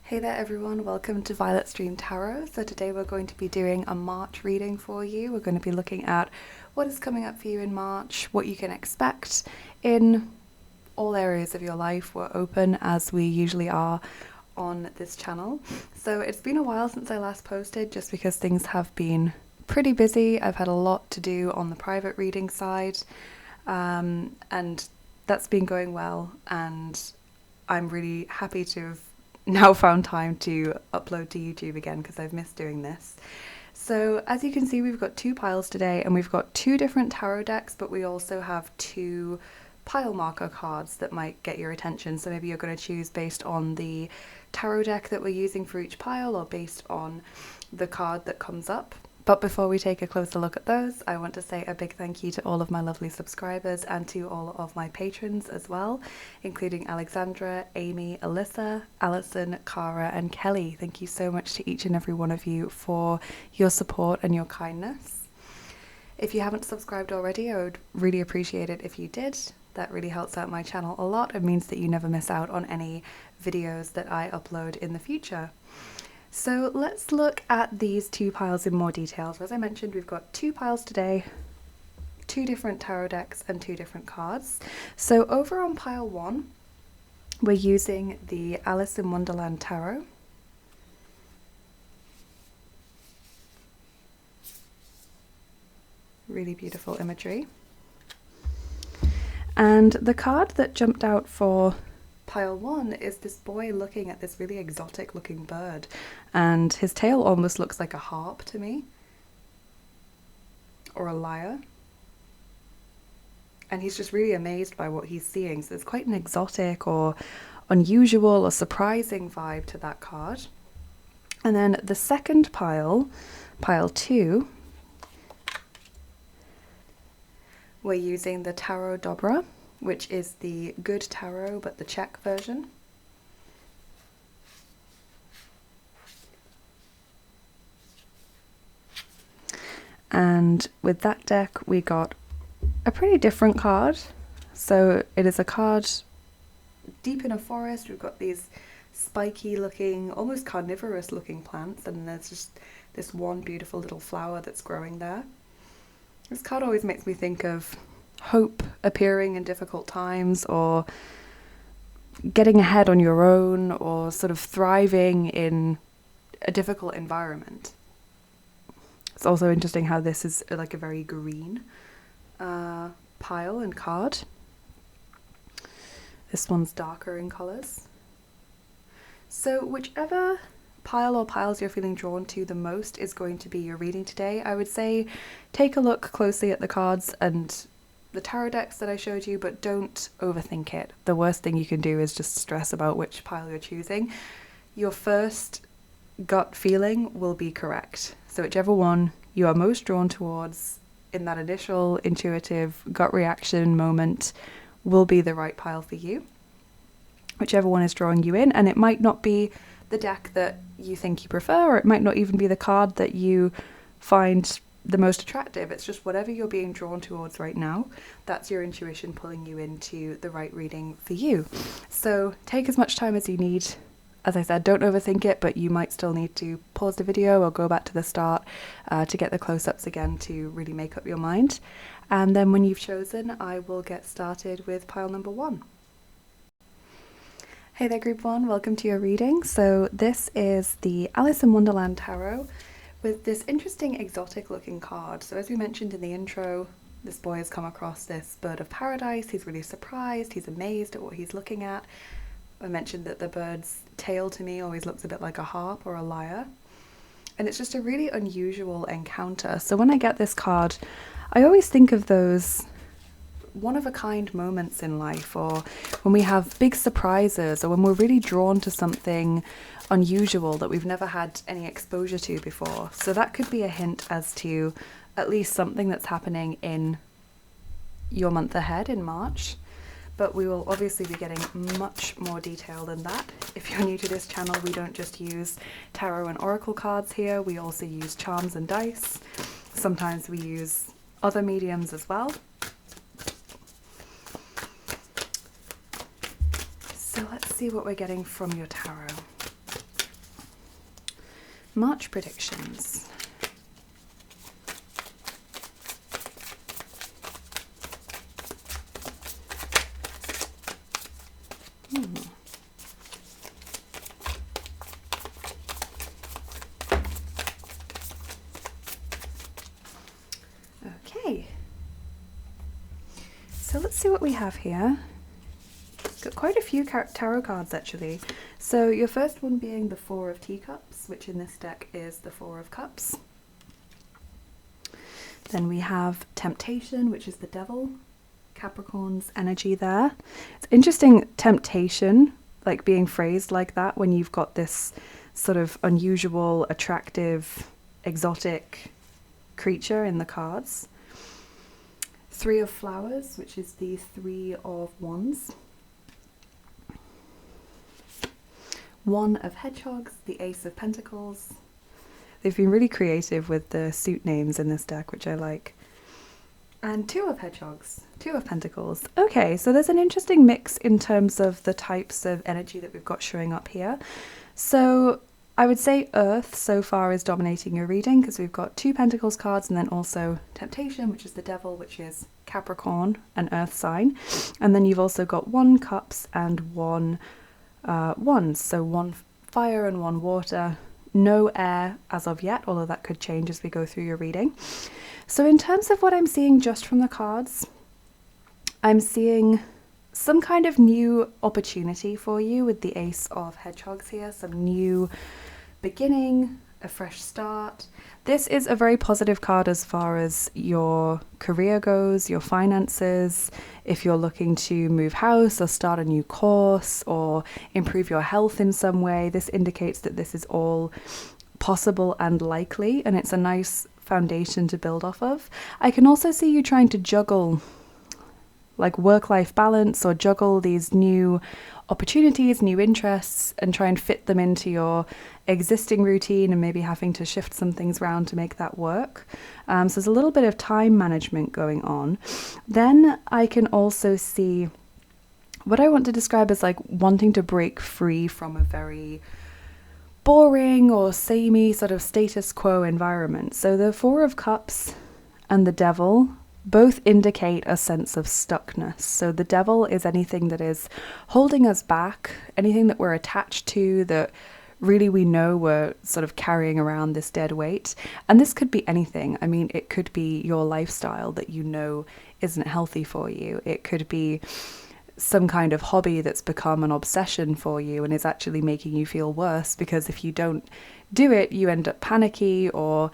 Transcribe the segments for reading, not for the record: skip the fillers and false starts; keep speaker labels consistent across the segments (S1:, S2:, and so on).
S1: Hey there everyone, welcome to Violet's Dream Tarot. So today we're going to be doing a March reading for you. We're going to be looking at what is coming up for you in March, what you can expect in all areas of your life. We're open as we usually are on this channel. So it's been a while since I last posted just because things have been pretty busy. I've had a lot to do on the private reading side and that's been going well, and I'm really happy to have now found time to upload to YouTube again because I've missed doing this. So as you can see, we've got two piles today and we've got two different tarot decks, but we also have two pile marker cards that might get your attention. So maybe you're going to choose based on the tarot deck that we're using for each pile or based on the card that comes up. But before we take a closer look at those, I want to say a big thank you to all of my lovely subscribers and to all of my patrons as well, including Alexandra, Amy, Alyssa, Alison, Cara and Kelly. Thank you so much to each and every one of you for your support and your kindness. If you haven't subscribed already, I would really appreciate it if you did. That really helps out my channel a lot. It means that you never miss out on any videos that I upload in the future. So let's look at these two piles in more detail. So as I mentioned, we've got two piles today, two different tarot decks and two different cards. So over on pile one, we're using the Alice in Wonderland Tarot. Really beautiful imagery. And the card that jumped out for pile one is this boy looking at this really exotic looking bird, and his tail almost looks like a harp to me, or a lyre, and he's just really amazed by what he's seeing. So it's quite an exotic or unusual or surprising vibe to that card. And then the second pile, pile two, we're using the Tarot Dobra, which is the good tarot but the Czech version. And with that deck we got a pretty different card. So it is a card deep in a forest. We've got these spiky looking, almost carnivorous looking plants, and there's just this one beautiful little flower that's growing there. This card always makes me think of hope appearing in difficult times, or getting ahead on your own, or sort of thriving in a difficult environment. It's also interesting how this is like a very green pile and card. This one's darker in colours. So whichever pile or piles you're feeling drawn to the most is going to be your reading today. I would say take a look closely at the cards and the tarot decks that I showed you, but don't overthink it. The worst thing you can do is just stress about which pile you're choosing. Your first gut feeling will be correct. So whichever one you are most drawn towards in that initial intuitive gut reaction moment will be the right pile for you. Whichever one is drawing you in, and it might not be the deck that you think you prefer, or it might not even be the card that you find the most attractive. It's just whatever you're being drawn towards right now, that's your intuition pulling you into the right reading for you. So take as much time as you need. As I said, don't overthink it, but you might still need to pause the video or go back to the start to get the close-ups again to really make up your mind. And then when you've chosen, I will get started with pile number one. Hey there group one, welcome to your reading. So this is the Alice in Wonderland Tarot with this interesting exotic looking card. So as we mentioned in the intro, this boy has come across this bird of paradise. He's really surprised, he's amazed at what he's looking at. I mentioned that the bird's tail to me always looks a bit like a harp or a lyre. And it's just a really unusual encounter. So when I get this card, I always think of those one-of-a-kind moments in life, or when we have big surprises, or when we're really drawn to something unusual that we've never had any exposure to before. So that could be a hint as to at least something that's happening in your month ahead in March. But we will obviously be getting much more detail than that. If you're new to this channel, we don't just use tarot and oracle cards here, we also use charms and dice. Sometimes we use other mediums as well. So let's see what we're getting from your tarot. March predictions. Okay, so let's see what we have here. Got quite a few tarot cards actually. So your first one being the Four of Teacups, which in this deck is the Four of Cups. Then we have Temptation, which is the Devil. Capricorn's energy there. It's interesting, temptation, like being phrased like that when you've got this sort of unusual, attractive, exotic creature in the cards. Three of Flowers, which is the Three of Wands. One of Hedgehogs, the Ace of Pentacles. They've been really creative with the suit names in this deck, which I like. And Two of Hedgehogs, Two of Pentacles. Okay, so there's an interesting mix in terms of the types of energy that we've got showing up here. So I would say Earth so far is dominating your reading because we've got two Pentacles cards and then also Temptation, which is the Devil, which is Capricorn, an Earth sign. And then you've also got one Cups and one Wands, so one fire and one water. No air as of yet, although that could change as we go through your reading. So in terms of what I'm seeing just from the cards, I'm seeing some kind of new opportunity for you with the Ace of Hedgehogs here, some new beginning, a fresh start. This is a very positive card as far as your career goes, your finances, if you're looking to move house or start a new course or improve your health in some way. This indicates that this is all possible and likely, and it's a nice foundation to build off of. I can also see you trying to juggle like work-life balance or juggle these new opportunities, new interests, and try and fit them into your existing routine and maybe having to shift some things around to make that work. So there's a little bit of time management going on. Then I can also see what I want to describe as like wanting to break free from a very boring or samey sort of status quo environment. So the Four of Cups and the Devil both indicate a sense of stuckness. So the Devil is anything that is holding us back, anything that we're attached to, that really we know we're sort of carrying around this dead weight. And this could be anything. I mean, it could be your lifestyle that you know isn't healthy for you. It could be some kind of hobby that's become an obsession for you and is actually making you feel worse, because if you don't do it, you end up panicky, or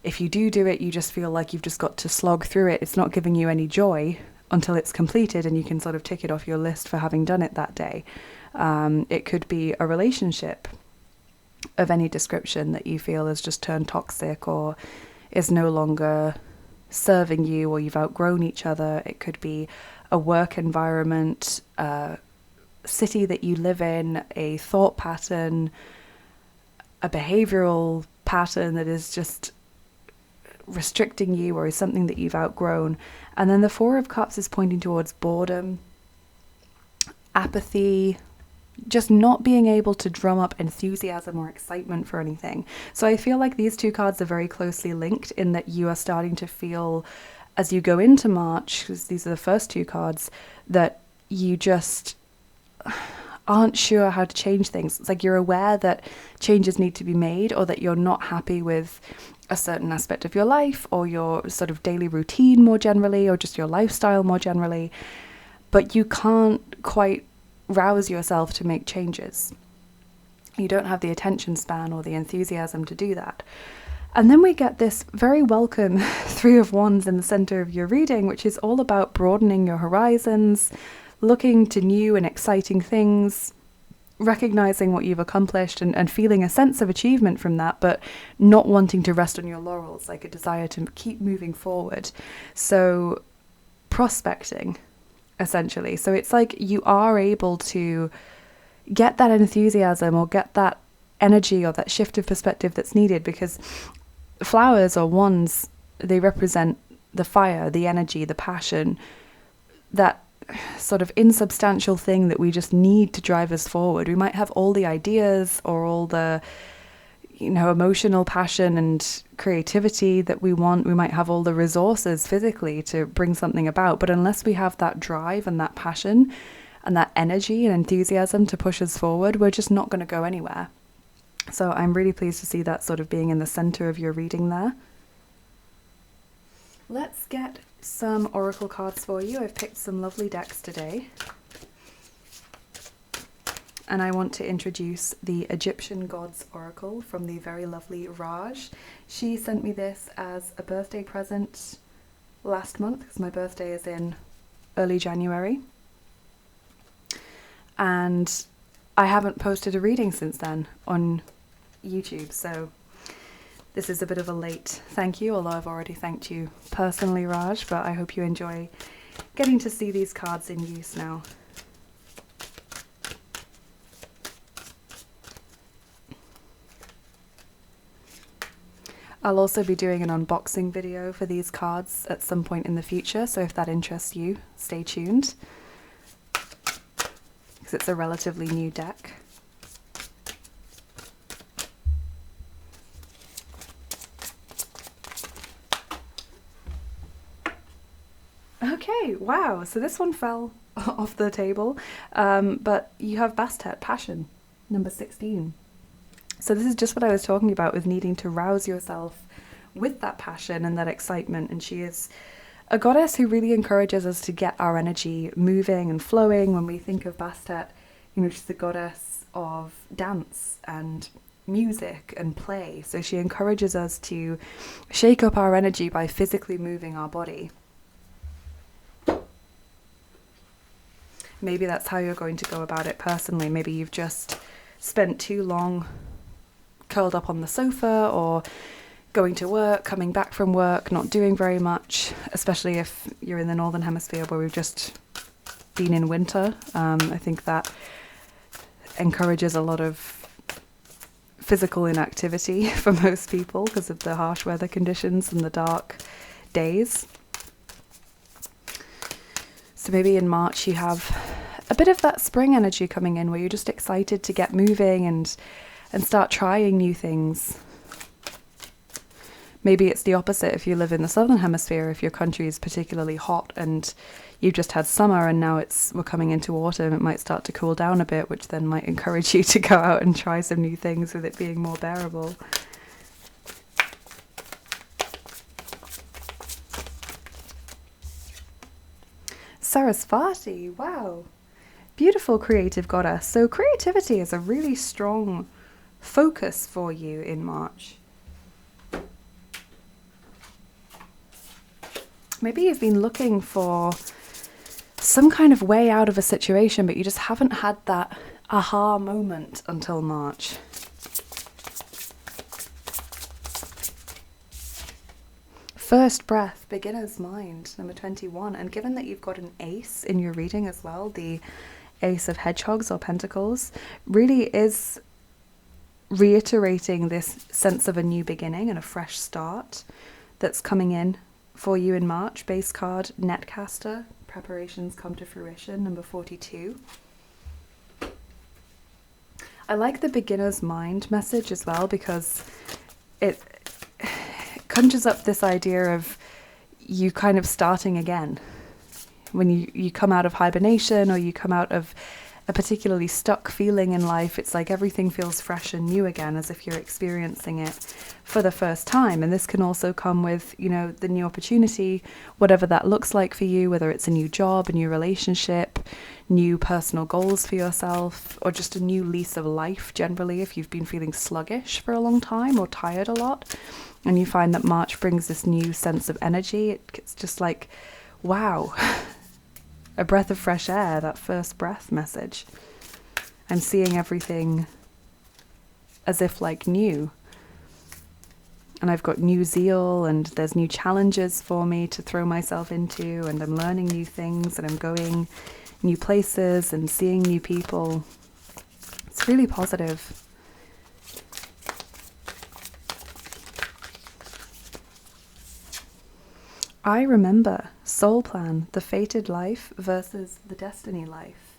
S1: if you do it, you just feel like you've just got to slog through it. It's not giving you any joy until it's completed and you can sort of tick it off your list for having done it that day. It could be a relationship of any description that you feel has just turned toxic or is no longer serving you, or you've outgrown each other. It could be a work environment, a city that you live in, a thought pattern, a behavioral pattern that is just restricting you or is something that you've outgrown. And then the Four of Cups is pointing towards boredom, apathy, just not being able to drum up enthusiasm or excitement for anything. So I feel like these two cards are very closely linked in that you are starting to feel, as you go into March, because these are the first two cards, that you just aren't sure how to change things. It's like you're aware that changes need to be made, or that you're not happy with a certain aspect of your life or your sort of daily routine more generally, or just your lifestyle more generally, but you can't quite rouse yourself to make changes. You don't have the attention span or the enthusiasm to do that. And then we get this very welcome Three of Wands in the center of your reading, which is all about broadening your horizons, looking to new and exciting things, recognizing what you've accomplished and feeling a sense of achievement from that, but not wanting to rest on your laurels, like a desire to keep moving forward. So prospecting, essentially. So it's like you are able to get that enthusiasm or get that energy or that shift of perspective that's needed, because flowers or wands, they represent the fire, the energy, the passion, that sort of insubstantial thing that we just need to drive us forward. We might have all the ideas or all the, emotional passion and creativity that we want. We might have all the resources physically to bring something about, but unless we have that drive and that passion and that energy and enthusiasm to push us forward, we're just not going to go anywhere. So I'm really pleased to see that sort of being in the center of your reading there. Let's get some oracle cards for you. I've picked some lovely decks today. And I want to introduce the Egyptian Gods Oracle from the very lovely Raj. She sent me this as a birthday present last month, because my birthday is in early January. And I haven't posted a reading since then on YouTube, so this is a bit of a late thank you, although I've already thanked you personally, Raj, but I hope you enjoy getting to see these cards in use now. I'll also be doing an unboxing video for these cards at some point in the future, so if that interests you, stay tuned, because it's a relatively new deck. Okay, wow, so this one fell off the table, but you have Bastet, Passion, number 16. So this is just what I was talking about with needing to rouse yourself with that passion and that excitement. And she is a goddess who really encourages us to get our energy moving and flowing. When we think of Bastet, she's the goddess of dance and music and play. So she encourages us to shake up our energy by physically moving our body. Maybe that's how you're going to go about it personally. Maybe you've just spent too long curled up on the sofa, or going to work, coming back from work, not doing very much, especially if you're in the northern hemisphere where we've just been in winter. I think that encourages a lot of physical inactivity for most people because of the harsh weather conditions and the dark days. So maybe in March you have a bit of that spring energy coming in where you're just excited to get moving and start trying new things. Maybe it's the opposite if you live in the southern hemisphere, if your country is particularly hot and you've just had summer and now we're coming into autumn, it might start to cool down a bit, which then might encourage you to go out and try some new things with it being more bearable. Sarasvati, wow. Beautiful creative goddess. So creativity is a really strong focus for you in March. Maybe you've been looking for some kind of way out of a situation, but you just haven't had that aha moment until March. First breath, beginner's mind, number 21. And given that you've got an ace in your reading as well, the Ace of Hedgehogs or Pentacles, really is reiterating this sense of a new beginning and a fresh start that's coming in for you in March. Base card, Netcaster, preparations come to fruition, number 42. I like the beginner's mind message as well because it conjures up this idea of you kind of starting again. When you come out of hibernation or you come out of a particularly stuck feeling in life, it's like everything feels fresh and new again, as if you're experiencing it for the first time. And this can also come with, the new opportunity, whatever that looks like for you, whether it's a new job, a new relationship, new personal goals for yourself, or just a new lease of life generally if you've been feeling sluggish for a long time or tired a lot. And you find that March brings this new sense of energy. It's just like, wow, a breath of fresh air, that first breath message. I'm seeing everything as if like new. And I've got new zeal and there's new challenges for me to throw myself into, and I'm learning new things and I'm going new places and seeing new people. It's really positive. I remember Soul Plan, the fated life versus the destiny life.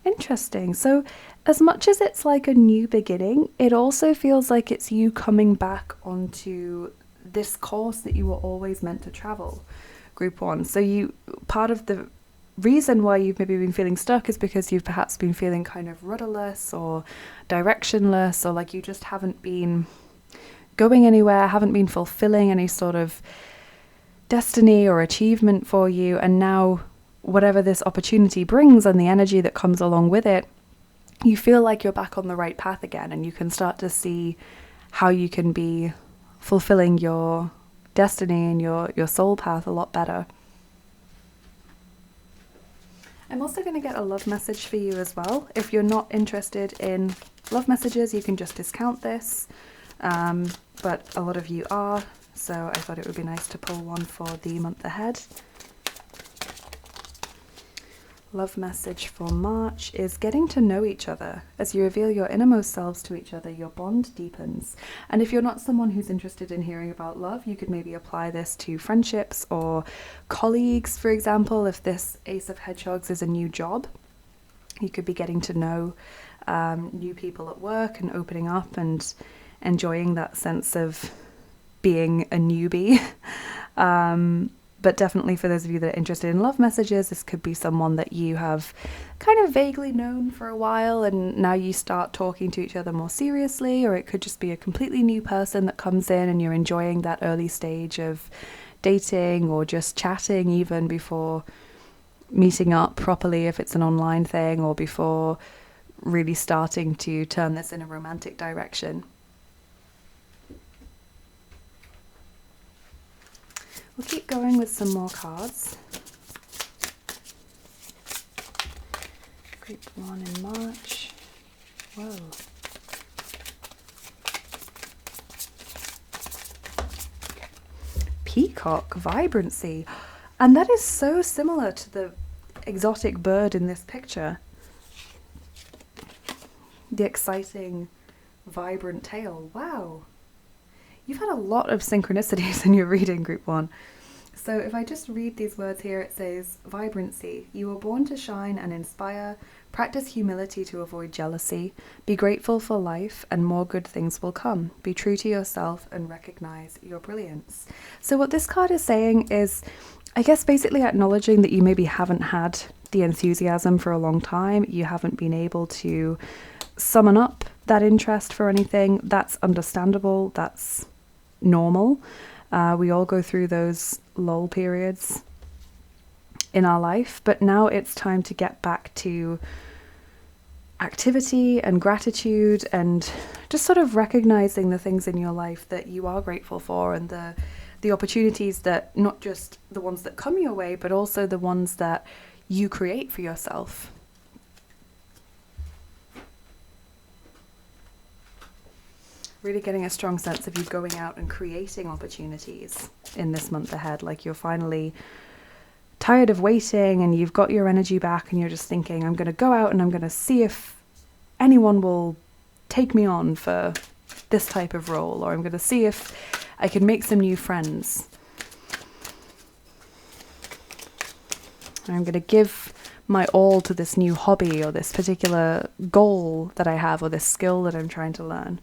S1: Interesting. So, as much as it's like a new beginning, it also feels like it's you coming back onto this course that you were always meant to travel, group one. So, part of the reason why you've maybe been feeling stuck is because you've perhaps been feeling kind of rudderless or directionless, or like you just haven't been going anywhere, haven't been fulfilling any sort of destiny or achievement for you. And now, whatever this opportunity brings and the energy that comes along with it, you feel like you're back on the right path again, and you can start to see how you can be fulfilling your destiny and your soul path a lot better. I'm also going to get a love message for you as well. If you're not interested in love messages, you can just discount this, but a lot of you are, so I thought it would be nice to pull one for the month ahead. Love message for March is getting to know each other. As you reveal your innermost selves to each other, your bond deepens. And if you're not someone who's interested in hearing about love, you could maybe apply this to friendships or colleagues, for example. If this Ace of Hedgehogs is a new job, you could be getting to know new people at work and opening up and enjoying that sense of being a newbie. But definitely for those of you that are interested in love messages, this could be someone that you have kind of vaguely known for a while and now you start talking to each other more seriously, or it could just be a completely new person that comes in and you're enjoying that early stage of dating or just chatting even before meeting up properly if it's an online thing, or before really starting to turn this in a romantic direction. We'll keep going with some more cards. Group 1 in March. Whoa. Peacock, vibrancy. And that is so similar to the exotic bird in this picture. The exciting, vibrant tail. Wow. You've had a lot of synchronicities in your reading, group 1. So if I just read these words here, it says, vibrancy. You were born to shine and inspire. Practice humility to avoid jealousy. Be grateful for life and more good things will come. Be true to yourself and recognize your brilliance. So what this card is saying is, I guess basically acknowledging that you maybe haven't had the enthusiasm for a long time. You haven't been able to summon up that interest for anything. That's understandable. That's normal. We all go through those lull periods in our life, but now it's time to get back to activity and gratitude and just sort of recognizing the things in your life that you are grateful for, and the opportunities that, not just the ones that come your way, but also the ones that you create for yourself. Really getting a strong sense of you going out and creating opportunities in this month ahead. Like you're finally tired of waiting and you've got your energy back and you're just thinking, I'm going to go out and I'm going to see if anyone will take me on for this type of role, or I'm going to see if I can make some new friends. I'm going to give my all to this new hobby or this particular goal that I have, or this skill that I'm trying to learn.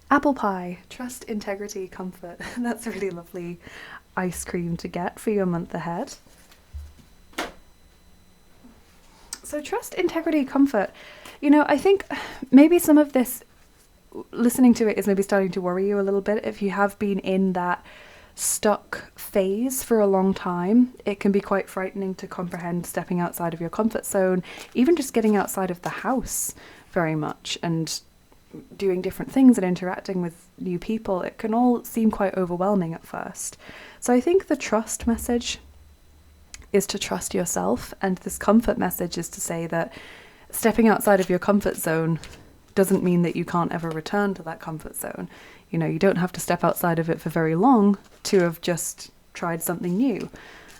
S1: Apple pie, trust, integrity, comfort. That's a really lovely ice cream to get for your month ahead. So trust, integrity, comfort. You know, I think maybe some of this, listening to it, is maybe starting to worry you a little bit. If you have been in that stuck phase for a long time, it can be quite frightening to comprehend stepping outside of your comfort zone, even just getting outside of the house very much and doing different things and interacting with new people. It can all seem quite overwhelming at first. So I think the trust message is to trust yourself, and this comfort message is to say that stepping outside of your comfort zone doesn't mean that you can't ever return to that comfort zone. You know, you don't have to step outside of it for very long to have just tried something new.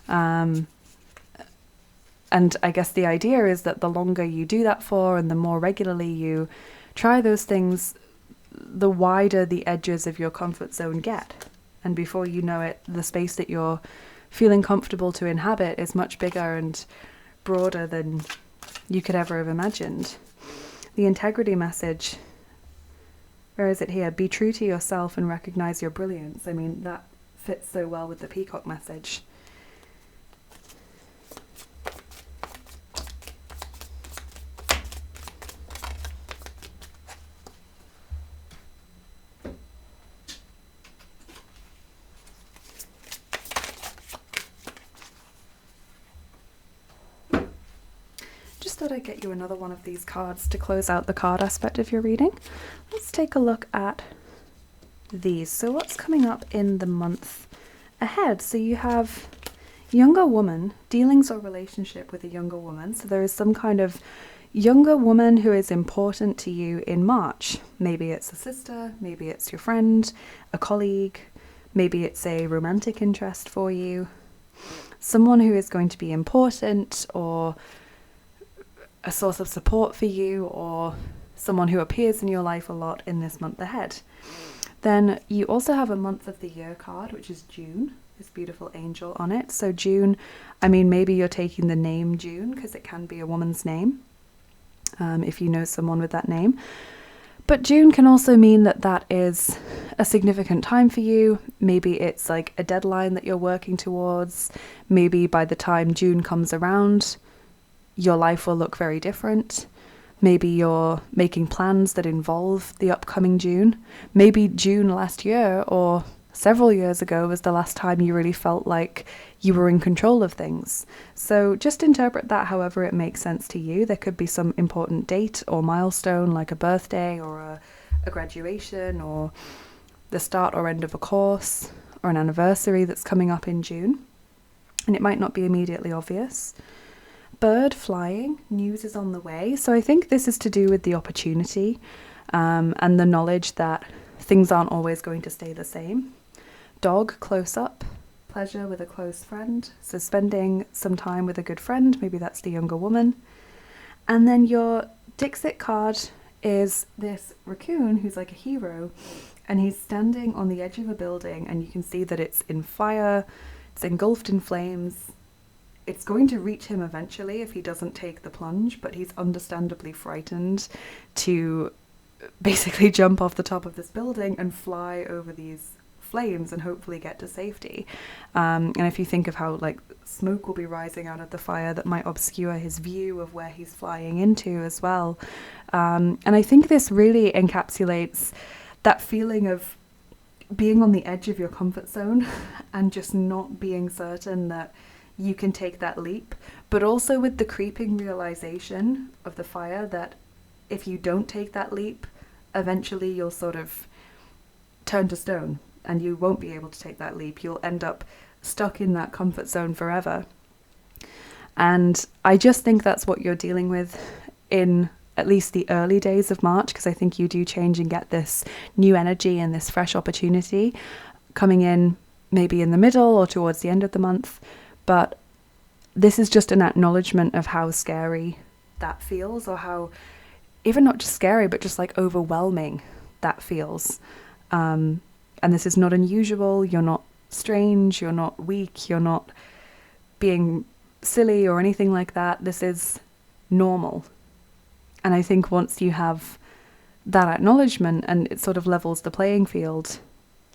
S1: And I guess the idea is that the longer you do that for and the more regularly you try those things, the wider the edges of your comfort zone get. And before you know it, the space that you're feeling comfortable to inhabit is much bigger and broader than you could ever have imagined. The integrity message, where is it here? Be true to yourself and recognize your brilliance. I mean, that fits so well with the peacock message. Thought I'd get you another one of these cards to close out the card aspect of your reading. Let's take a look at these. So what's coming up in the month ahead? So you have younger woman, dealings or relationship with a younger woman. So there is some kind of younger woman who is important to you in March. Maybe it's a sister, maybe it's your friend, a colleague, maybe it's a romantic interest for you. Someone who is going to be important, or a source of support for you, or someone who appears in your life a lot in this month ahead. Then you also have a month of the year card, which is June, this beautiful angel on it. So June, I mean, maybe you're taking the name June because it can be a woman's name, if you know someone with that name. But June can also mean that that is a significant time for you. Maybe it's like a deadline that you're working towards. Maybe by the time June comes around, your life will look very different. Maybe you're making plans that involve the upcoming June. Maybe June last year or several years ago was the last time you really felt like you were in control of things. So just interpret that however it makes sense to you. There could be some important date or milestone, like a birthday or a graduation, or the start or end of a course, or an anniversary that's coming up in June. And it might not be immediately obvious. Bird flying, news is on the way. So I think this is to do with the opportunity and the knowledge that things aren't always going to stay the same. Dog, close up, pleasure with a close friend. So spending some time with a good friend, maybe that's the younger woman. And then your Dixit card is this raccoon who's like a hero, and he's standing on the edge of a building, and you can see that it's in fire, it's engulfed in flames. It's going to reach him eventually if he doesn't take the plunge, but he's understandably frightened to basically jump off the top of this building and fly over these flames and hopefully get to safety. And if you think of how like smoke will be rising out of the fire, that might obscure his view of where he's flying into as well. And I think this really encapsulates that feeling of being on the edge of your comfort zone and just not being certain that you can take that leap, but also with the creeping realization of the fire that if you don't take that leap, eventually you'll sort of turn to stone and you won't be able to take that leap. You'll end up stuck in that comfort zone forever. And I just think that's what you're dealing with in at least the early days of March, because I think you do change and get this new energy and this fresh opportunity coming in maybe in the middle or towards the end of the month. But this is just an acknowledgement of how scary that feels, or how, even not just scary, but just like overwhelming that feels. And this is not unusual. You're not strange. You're not weak. You're not being silly or anything like that. This is normal. And I think once you have that acknowledgement and it sort of levels the playing field,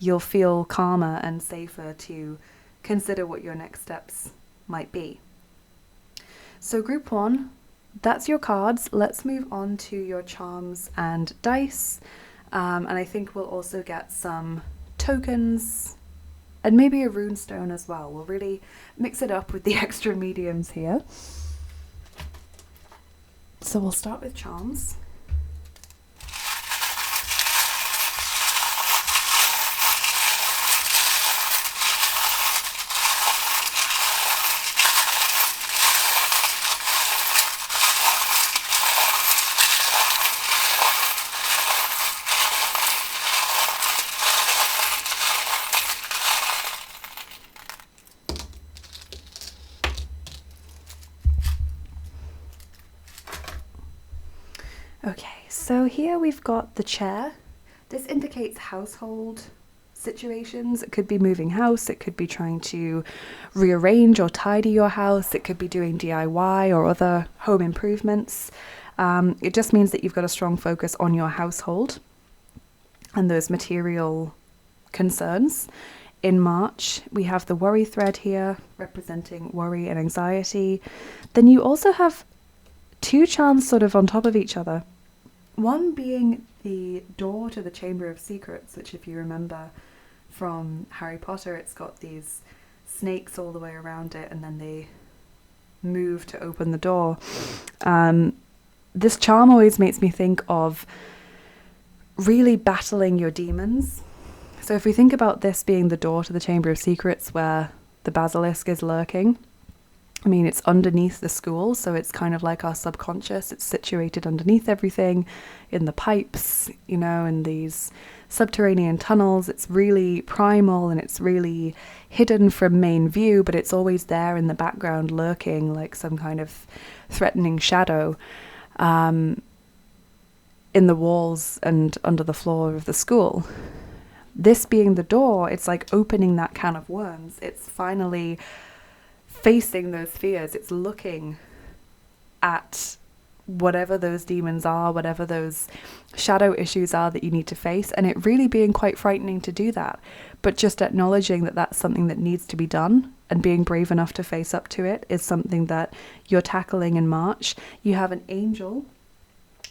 S1: you'll feel calmer and safer to consider what your next steps might be. So group 1, that's your cards. Let's move on to your charms and dice. And I think we'll also get some tokens and maybe a rune stone as well. We'll really mix it up with the extra mediums here. So we'll start with charms. Okay, so here we've got the chair. This indicates household situations. It could be moving house, it could be trying to rearrange or tidy your house, it could be doing DIY or other home improvements. It just means that you've got a strong focus on your household and those material concerns. In March, we have the worry thread here, representing worry and anxiety. Then you also have two charms sort of on top of each other. One being the door to the Chamber of Secrets, which if you remember from Harry Potter, it's got these snakes all the way around it, and then they move to open the door. This charm always makes me think of really battling your demons. So if we think about this being the door to the Chamber of Secrets where the basilisk is lurking, I mean, it's underneath the school, so it's kind of like our subconscious. It's situated underneath everything, in the pipes, you know, in these subterranean tunnels. It's really primal and it's really hidden from main view, but it's always there in the background, lurking like some kind of threatening shadow in the walls and under the floor of the school. This being the door, it's like opening that can of worms. It's finally facing those fears. It's looking at whatever those demons are, whatever those shadow issues are that you need to face, and it really being quite frightening to do that, but just acknowledging that that's something that needs to be done and being brave enough to face up to it is something that you're tackling in March. You have an angel,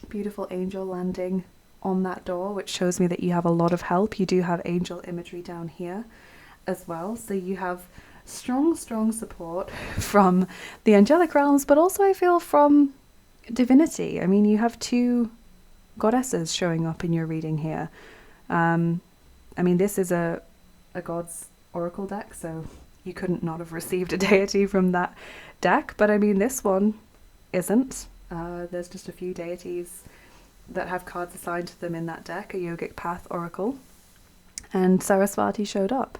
S1: beautiful angel landing on that door, which shows me that you have a lot of help. You do have angel imagery down here as well, so you have strong support from the angelic realms, but also I feel from divinity. I mean, you have two goddesses showing up in your reading here. I mean, this is a god's oracle deck, so you couldn't not have received a deity from that deck, but I mean, this one isn't. There's just a few deities that have cards assigned to them in that deck, a yogic path oracle, and Saraswati showed up.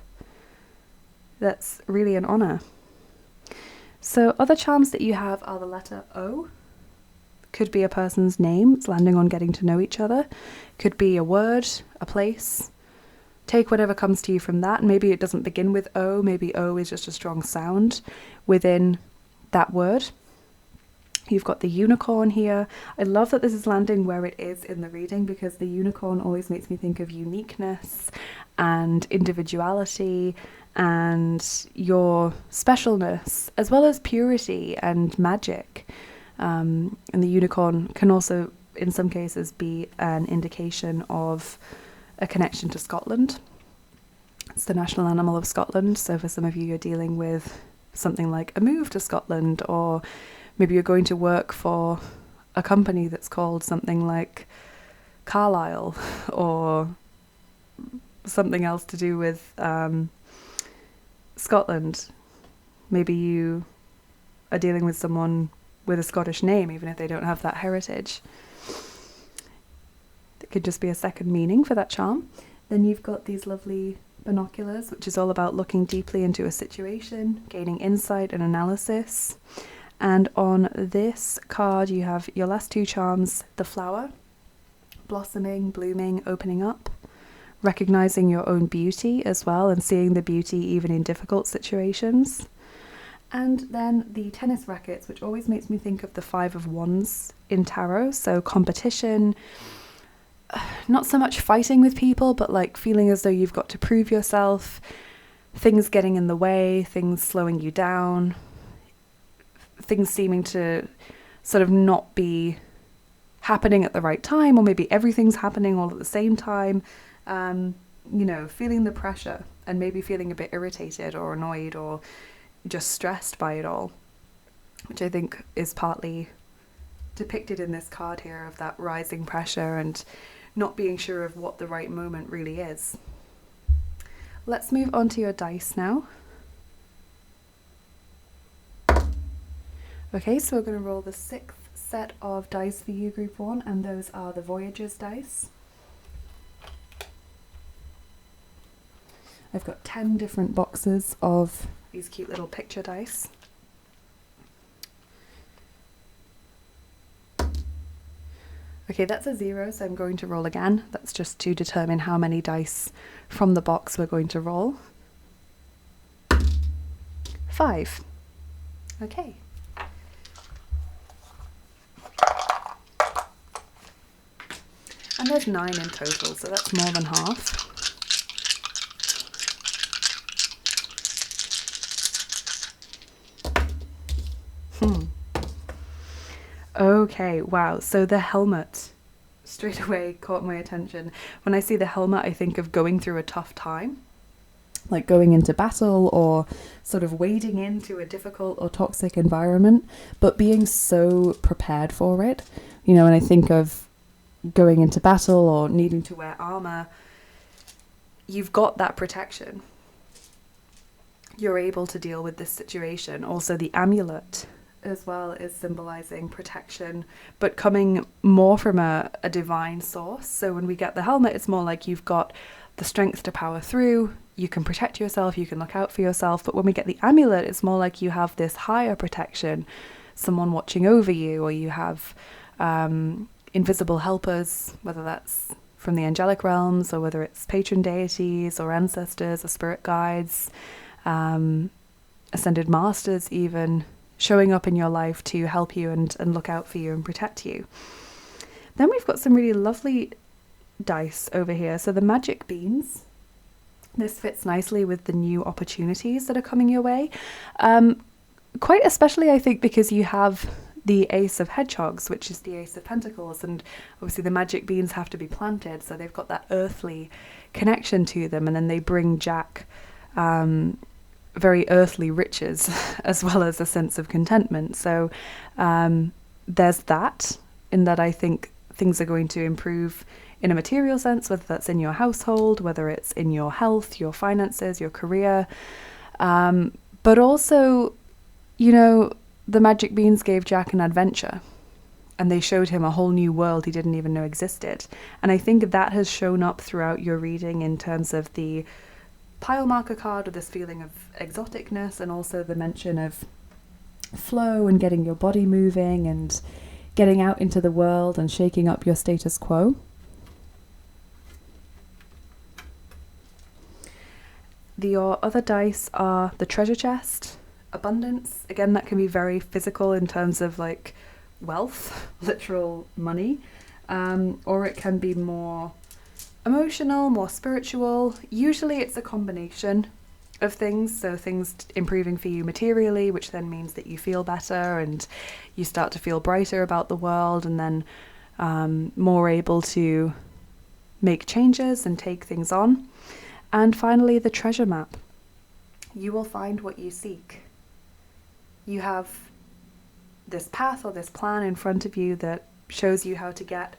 S1: That's really an honor. So other charms that you have are the letter O. Could be a person's name. It's landing on getting to know each other. Could be a word, a place. Take whatever comes to you from that. Maybe it doesn't begin with O. Maybe O is just a strong sound within that word. You've got the unicorn here. I love that this is landing where it is in the reading, because the unicorn always makes me think of uniqueness and individuality and your specialness, as well as purity and magic. And the unicorn can also, in some cases, be an indication of a connection to Scotland. It's the national animal of Scotland, so for some of you, you're dealing with something like a move to Scotland, or maybe you're going to work for a company that's called something like Carlisle, or something else to do with Scotland. Maybe you are dealing with someone with a Scottish name, even if they don't have that heritage. It could just be a second meaning for that charm. Then you've got these lovely binoculars, which is all about looking deeply into a situation, gaining insight and analysis. And on this card, you have your last two charms, the flower, blossoming, blooming, opening up, recognizing your own beauty as well, and seeing the beauty even in difficult situations. And then the tennis rackets, which always makes me think of the Five of Wands in tarot. So competition, not so much fighting with people, but like feeling as though you've got to prove yourself, things getting in the way, things slowing you down, things seeming to sort of not be happening at the right time, or maybe everything's happening all at the same time. You know, feeling the pressure and maybe feeling a bit irritated or annoyed or just stressed by it all, which I think is partly depicted in this card here, of that rising pressure and not being sure of what the right moment really is. Let's move on to your dice now. Okay, so we're going to roll the 6th set of dice for you, Group 1, and those are the Voyager's dice. I've got 10 different boxes of these cute little picture dice. Okay, that's a 0, so I'm going to roll again. That's just to determine how many dice from the box we're going to roll. 5. Okay. And there's 9 in total, so that's more than half. Okay, wow. So the helmet straight away caught my attention. When I see the helmet, I think of going through a tough time, like going into battle or sort of wading into a difficult or toxic environment, but being so prepared for it. You know, when I think of going into battle or needing to wear armor, you've got that protection. You're able to deal with this situation. Also, the amulet as well is symbolizing protection, but coming more from a divine source. So when we get the helmet, it's more like you've got the strength to power through, you can protect yourself, you can look out for yourself. But when we get the amulet, it's more like you have this higher protection, someone watching over you, or you have invisible helpers, whether that's from the angelic realms or whether it's patron deities or ancestors or spirit guides, ascended masters even, showing up in your life to help you and look out for you and protect you. Then we've got some really lovely dice over here. So the magic beans, this fits nicely with the new opportunities that are coming your way. Quite especially, I think, because you have the Ace of Hedgehogs, which is the Ace of Pentacles, and obviously the magic beans have to be planted, so they've got that earthly connection to them, and then they bring Jack very earthly riches as well as a sense of contentment. So there's that, in that I think things are going to improve in a material sense, whether that's in your household, whether it's in your health, your finances, your career. But also, you know, the magic beans gave Jack an adventure, and they showed him a whole new world he didn't even know existed. And I think that has shown up throughout your reading in terms of the pile marker card, with this feeling of exoticness, and also the mention of flow and getting your body moving and getting out into the world and shaking up your status quo. Your other dice are the treasure chest, abundance. Again, that can be very physical in terms of like wealth, literal money, or it can be more emotional, more spiritual. Usually it's a combination of things, so things improving for you materially, which then means that you feel better and you start to feel brighter about the world, and then more able to make changes and take things on. And finally, the treasure map. You will find what you seek. You have this path or this plan in front of you that shows you how to get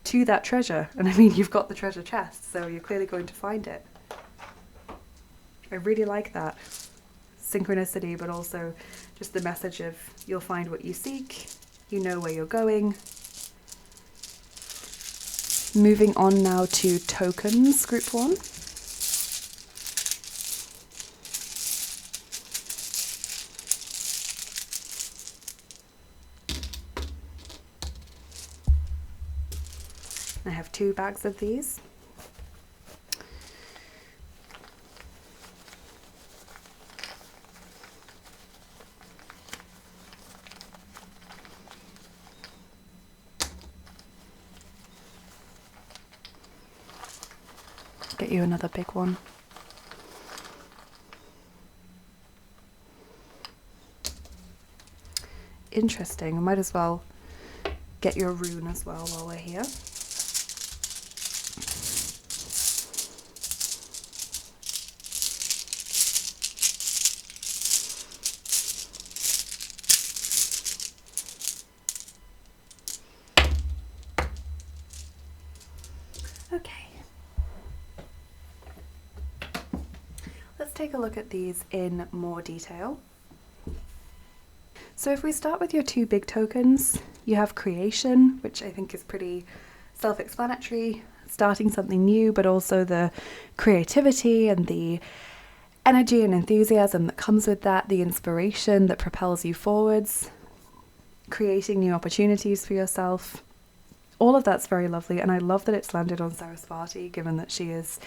S1: to that treasure. And I mean, you've got the treasure chest, so you're clearly going to find it. I really like that synchronicity, but also just the message of you'll find what you seek, you know where you're going. Moving on now to tokens, group 1. I have 2 bags of these. Get you another big one. Interesting. I might as well get your rune as well while we're here. Okay. Let's take a look at these in more detail. So if we start with your 2 big tokens, you have creation, which I think is pretty self-explanatory, starting something new, but also the creativity and the energy and enthusiasm that comes with that, the inspiration that propels you forwards, creating new opportunities for yourself. all of that's very lovely, and I love that it's landed on Saraswati, given that she is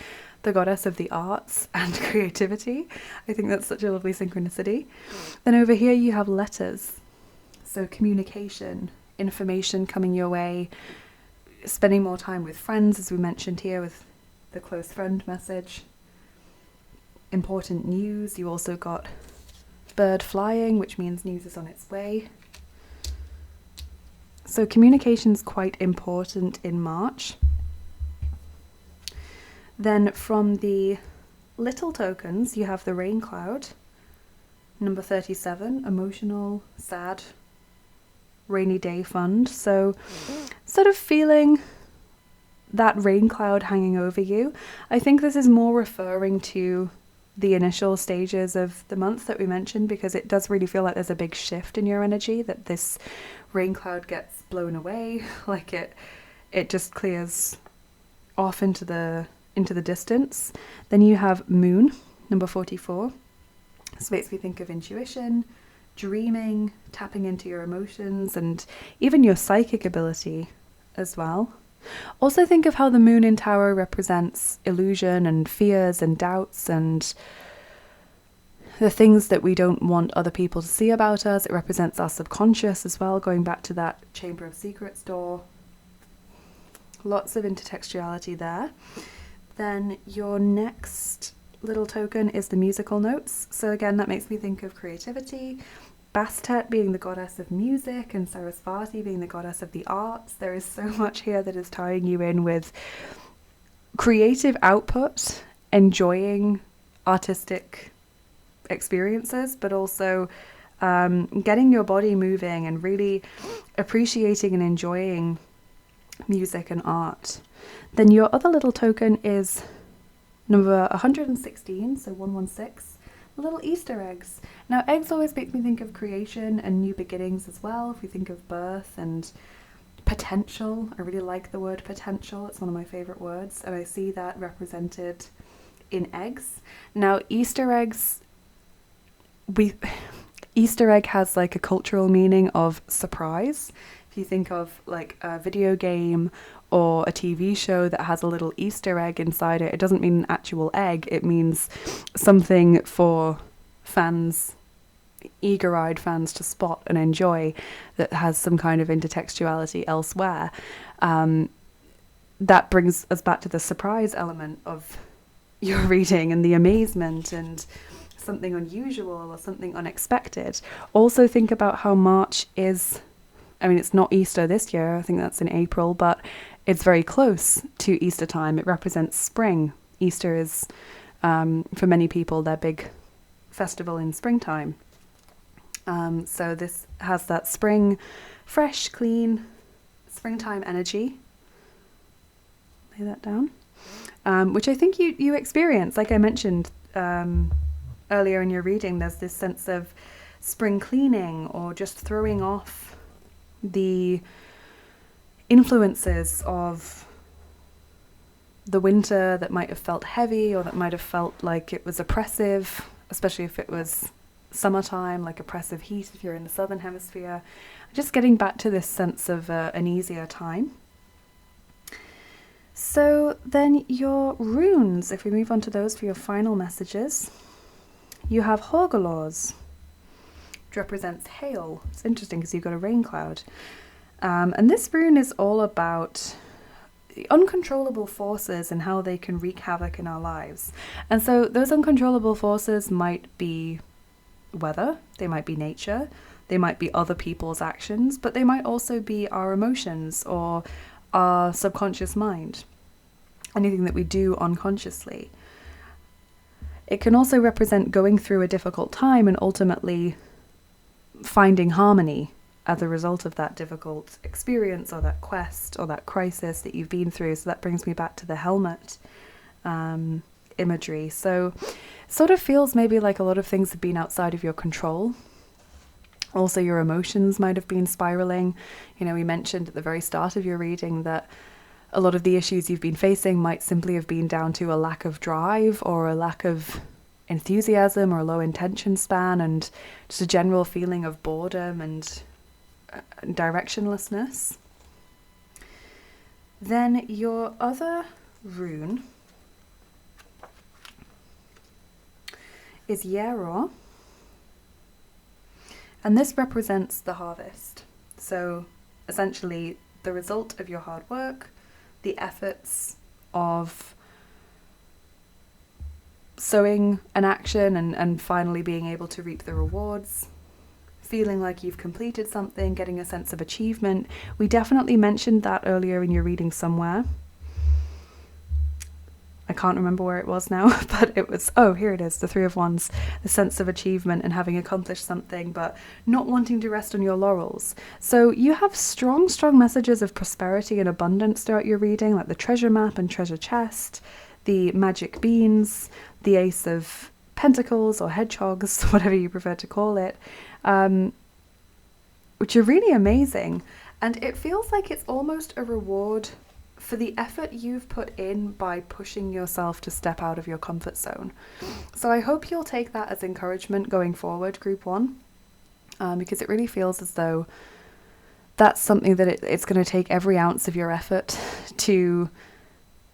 S1: the goddess of the arts and creativity. I think that's such a lovely synchronicity. Then over here you have letters. So communication, information coming your way, spending more time with friends, as we mentioned here with the close friend message. Important news. You also got bird flying, which means news is on its way. So communication's quite important in March. Then from the little tokens, you have the rain cloud, number 37, emotional, sad, rainy day fund. So sort of feeling that rain cloud hanging over you. I think this is more referring to the initial stages of the month that we mentioned, because it does really feel like there's a big shift in your energy, that this rain cloud gets blown away, like it just clears off into the distance. Then you have moon, number 44. This makes me think of intuition, dreaming, tapping into your emotions, and even your psychic ability as well. Also think of how the moon in tarot represents illusion and fears and doubts and the things that we don't want other people to see about us. It represents our subconscious as well, going back to that Chamber of Secrets door. Lots of intertextuality there. Then your next little token is the musical notes. So again, that makes me think of creativity. Bastet being the goddess of music and Sarasvati being the goddess of the arts. There is so much here that is tying you in with creative output, enjoying artistic experiences, but also getting your body moving and really appreciating and enjoying music and art. Then your other little token is number 116, so 116. Little Easter eggs. Now, eggs always make me think of creation and new beginnings as well. If we think of birth and potential, I really like the word potential. It's one of my favorite words, and I see that represented in eggs. Now, Easter eggs, Easter egg has like a cultural meaning of surprise. If you think of like a video game or a TV show that has a little Easter egg inside it, it doesn't mean an actual egg. It means something for fans, eager-eyed fans, to spot and enjoy, that has some kind of intertextuality elsewhere. That brings us back to the surprise element of your reading and the amazement and something unusual or something unexpected. Also think about how March is, I mean, it's not Easter this year, I think that's in April, but it's very close to Easter time. It represents spring. Easter is, for many people, their big festival in springtime. So this has that spring, fresh, clean, springtime energy. Lay that down. Which I think you experience. Like I mentioned earlier in your reading, there's this sense of spring cleaning or just throwing off the influences of the winter that might have felt heavy or that might have felt like it was oppressive, especially if it was summertime, like oppressive heat if you're in the southern hemisphere. Just getting back to this sense of an easier time. So then your runes, if we move on to those for your final messages, you have Horgolors, which represents hail. It's interesting because you've got a rain cloud. And this rune is all about the uncontrollable forces and how they can wreak havoc in our lives. And so those uncontrollable forces might be weather, they might be nature, they might be other people's actions, but they might also be our emotions or our subconscious mind, anything that we do unconsciously. It can also represent going through a difficult time and ultimately finding harmony as a result of that difficult experience or that quest or that crisis that you've been through. So that brings me back to the helmet imagery. So sort of feels maybe like a lot of things have been outside of your control. Also, your emotions might have been spiraling. You know, we mentioned at the very start of your reading that a lot of the issues you've been facing might simply have been down to a lack of drive or a lack of enthusiasm or a low attention span and just a general feeling of boredom and directionlessness. Then your other rune is Yarrow, and this represents the harvest. So essentially the result of your hard work, the efforts of sowing an action and finally being able to reap the rewards, feeling like you've completed something, getting a sense of achievement. We definitely mentioned that earlier in your reading somewhere. I can't remember where it was now, but it was, oh, here it is, the Three of Wands, the sense of achievement and having accomplished something, but not wanting to rest on your laurels. So you have strong messages of prosperity and abundance throughout your reading, like the treasure map and treasure chest, the magic beans, the Ace of Pentacles or hedgehogs, whatever you prefer to call it, which are really amazing. And it feels like it's almost a reward for the effort you've put in by pushing yourself to step out of your comfort zone. So I hope you'll take that as encouragement going forward, Group 1, because it really feels as though that's something that it's going to take every ounce of your effort to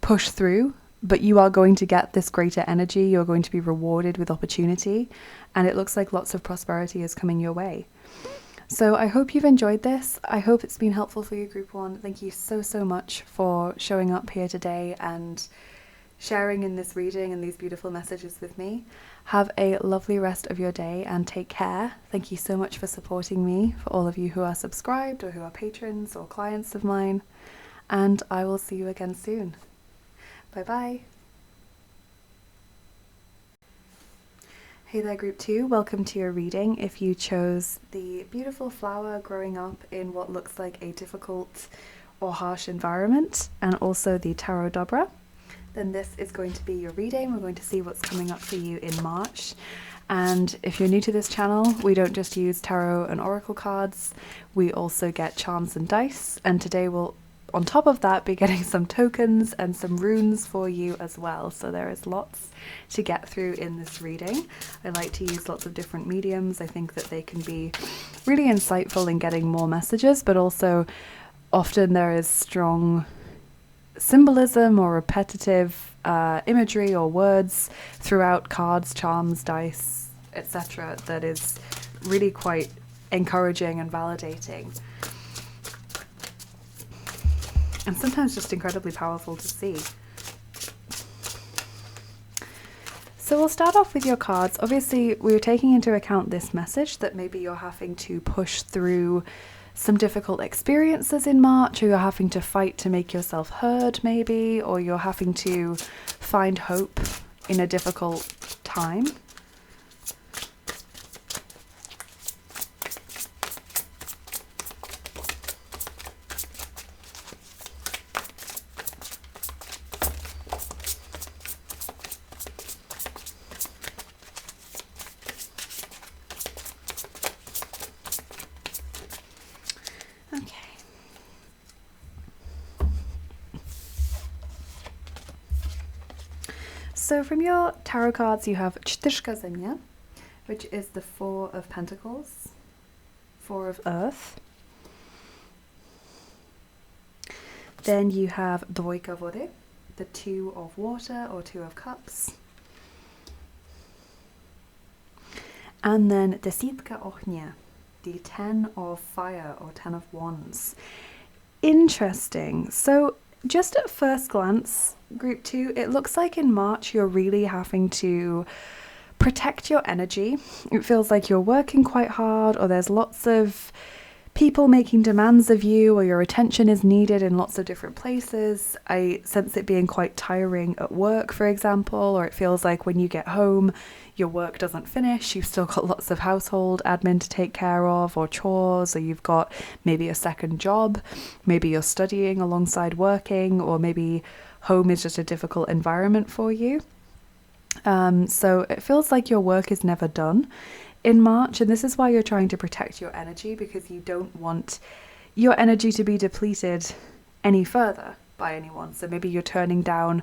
S1: push through, but you are going to get this greater energy, you're going to be rewarded with opportunity, and it looks like lots of prosperity is coming your way. So I hope you've enjoyed this. I hope it's been helpful for you, Group 1. Thank you so much for showing up here today and sharing in this reading and these beautiful messages with me. Have a lovely rest of your day and take care. Thank you so much for supporting me, for all of you who are subscribed or who are patrons or clients of mine. And I will see you again soon. Bye bye. Hey there, Group 2, welcome to your reading. If you chose the beautiful flower growing up in what looks like a difficult or harsh environment, and also the Tarot Dobra, then this is going to be your reading. We're going to see what's coming up for you in March. And if you're new to this channel, we don't just use tarot and oracle cards, we also get charms and dice, and today we'll on top of that be getting some tokens and some runes for you as well. So there is lots to get through in this reading. I like to use lots of different mediums. I think that they can be really insightful in getting more messages, but also often there is strong symbolism or repetitive imagery or words throughout cards, charms, dice, etc. that is really quite encouraging and validating. And sometimes just incredibly powerful to see. So we'll start off with your cards. Obviously, we're taking into account this message that maybe you're having to push through some difficult experiences in March, or you're having to fight to make yourself heard maybe, or you're having to find hope in a difficult time. So from your tarot cards, you have Cztyřka Země, which is the Four of Pentacles, Four of Earth. Then you have Dvojka Vody, the Two of Water or Two of Cups. And then Desítka Ohně, the Ten of Fire or Ten of Wands. Interesting. So just at first glance, Group 2, it looks like in March you're really having to protect your energy. It feels like you're working quite hard, or there's lots of people making demands of you, or your attention is needed in lots of different places. I sense it being quite tiring at work, for example, or it feels like when you get home your work doesn't finish, you've still got lots of household admin to take care of, or chores, or you've got maybe a second job, maybe you're studying alongside working, or maybe home is just a difficult environment for you. So it feels like your work is never done in March, and this is why you're trying to protect your energy, because you don't want your energy to be depleted any further by anyone. So maybe you're turning down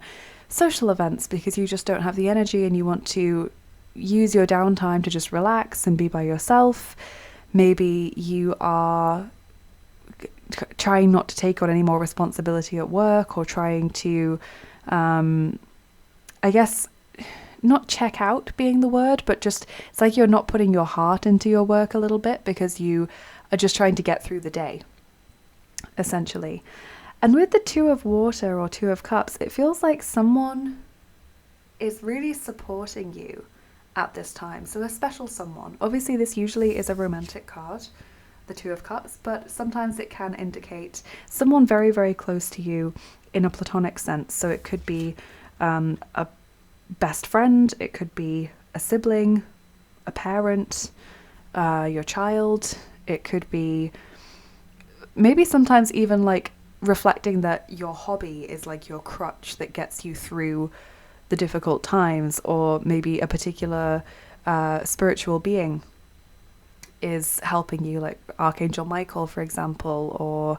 S1: social events because you just don't have the energy and you want to use your downtime to just relax and be by yourself. Maybe you are trying not to take on any more responsibility at work, or trying to, I guess, not check out being the word, but just, it's like you're not putting your heart into your work a little bit because you are just trying to get through the day, essentially. And with the Two of Water or Two of Cups, it feels like someone is really supporting you at this time. So a special someone. Obviously, this usually is a romantic card, the Two of Cups, but sometimes it can indicate someone very, very close to you in a platonic sense. So it could be a best friend, it could be a sibling, a parent, your child. It could be maybe sometimes even like reflecting that your hobby is like your crutch that gets you through the difficult times, or maybe a particular spiritual being is helping you, like Archangel Michael, for example, or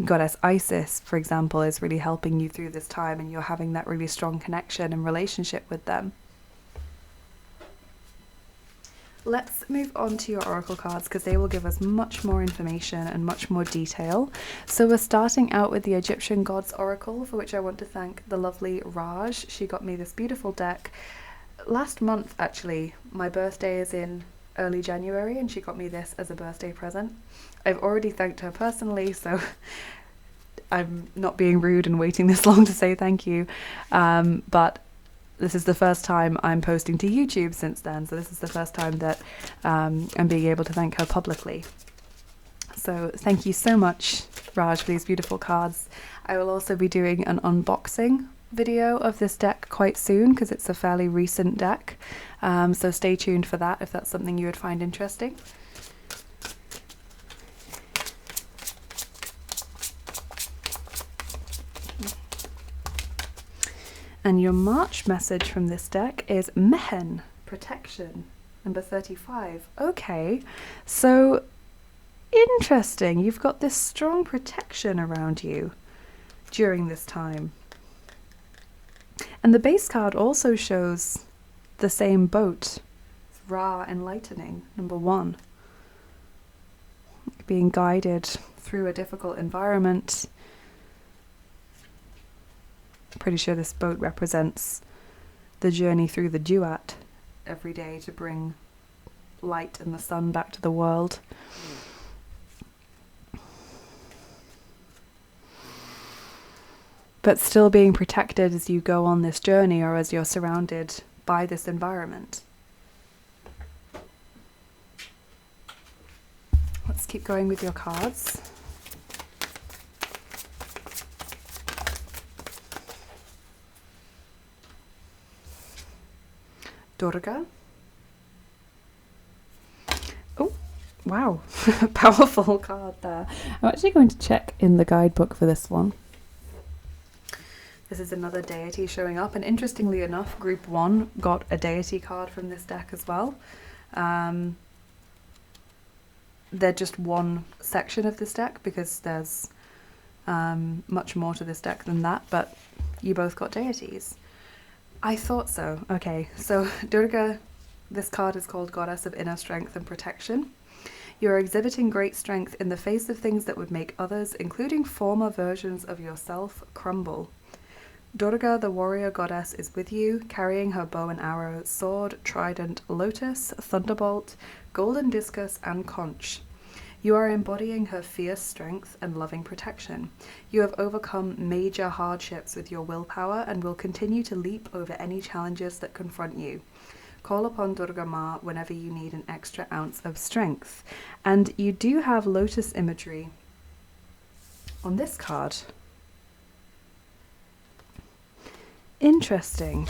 S1: Goddess Isis, for example, is really helping you through this time, and you're having that really strong connection and relationship with them. Let's move on to your oracle cards, because they will give us much more information and much more detail. So we're starting out with the Egyptian Gods Oracle, for which I want to thank the lovely Raj. She got me this beautiful deck last month, actually. My birthday is in early January, and she got me this as a birthday present. I've already thanked her personally, so I'm not being rude and waiting this long to say thank you. But this is the first time I'm posting to YouTube since then, so this is the first time that I'm being able to thank her publicly. So thank you so much, Raj, for these beautiful cards. I will also be doing an unboxing video of this deck quite soon, because it's a fairly recent deck, so stay tuned for that if that's something you would find interesting. And your March message from this deck is Mehen, protection, number 35. Okay, so interesting. You've got this strong protection around you during this time. And the base card also shows the same boat, Ra, enlightening, number 1. Being guided through a difficult environment. Pretty sure this boat represents the journey through the duat every day to bring light and the sun back to the world. But still being protected as you go on this journey, or as you're surrounded by this environment. Let's keep going with your cards. Durga. Oh, wow. Powerful card there. I'm actually going to check in the guidebook for this one. This is another deity showing up, and interestingly enough, Group 1 got a deity card from this deck as well. They're just one section of this deck, because there's much more to this deck than that, but you both got deities. I thought so. Okay, so Durga, this card is called Goddess of Inner Strength and Protection. You are exhibiting great strength in the face of things that would make others, including former versions of yourself, crumble. Durga, the warrior goddess, is with you, carrying her bow and arrow, sword, trident, lotus, thunderbolt, golden discus, and conch. You are embodying her fierce strength and loving protection. You have overcome major hardships with your willpower and will continue to leap over any challenges that confront you. Call upon Durga Ma whenever you need an extra ounce of strength. And you do have lotus imagery on this card. Interesting.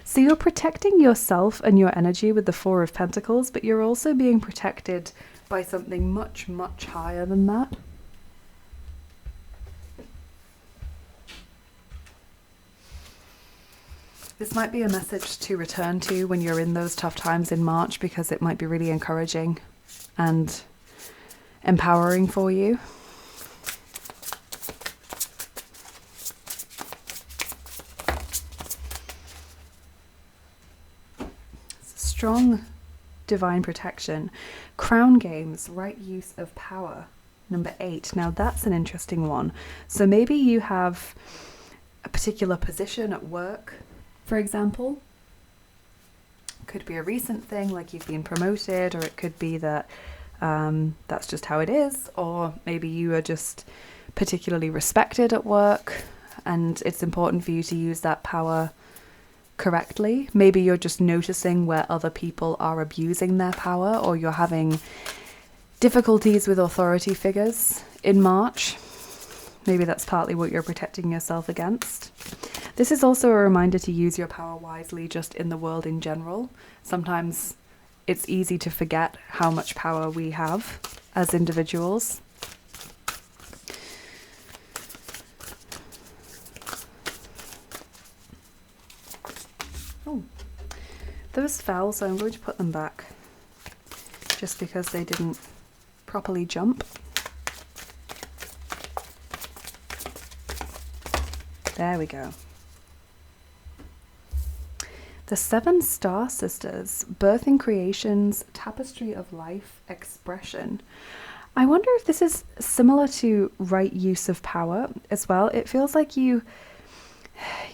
S1: So you're protecting yourself and your energy with the Four of Pentacles, but you're also being protected by something much, much higher than that. This might be a message to return to when you're in those tough times in March, because it might be really encouraging and empowering for you. Strong divine protection. Crown games, right use of power. Number 8. Now that's an interesting one. So maybe you have a particular position at work, for example. Could be a recent thing, like you've been promoted, or it could be that that's just how it is, or maybe you are just particularly respected at work and it's important for you to use that power correctly. Maybe you're just noticing where other people are abusing their power, or you're having difficulties with authority figures in March. Maybe that's partly what you're protecting yourself against. This is also a reminder to use your power wisely just in the world in general. Sometimes it's easy to forget how much power we have as individuals. Oh, those fell, so I'm going to put them back just because they didn't properly jump. There we go. The 7 Star Sisters, Birthing Creations, Tapestry of Life, Expression. I wonder if this is similar to right use of power as well. It feels like you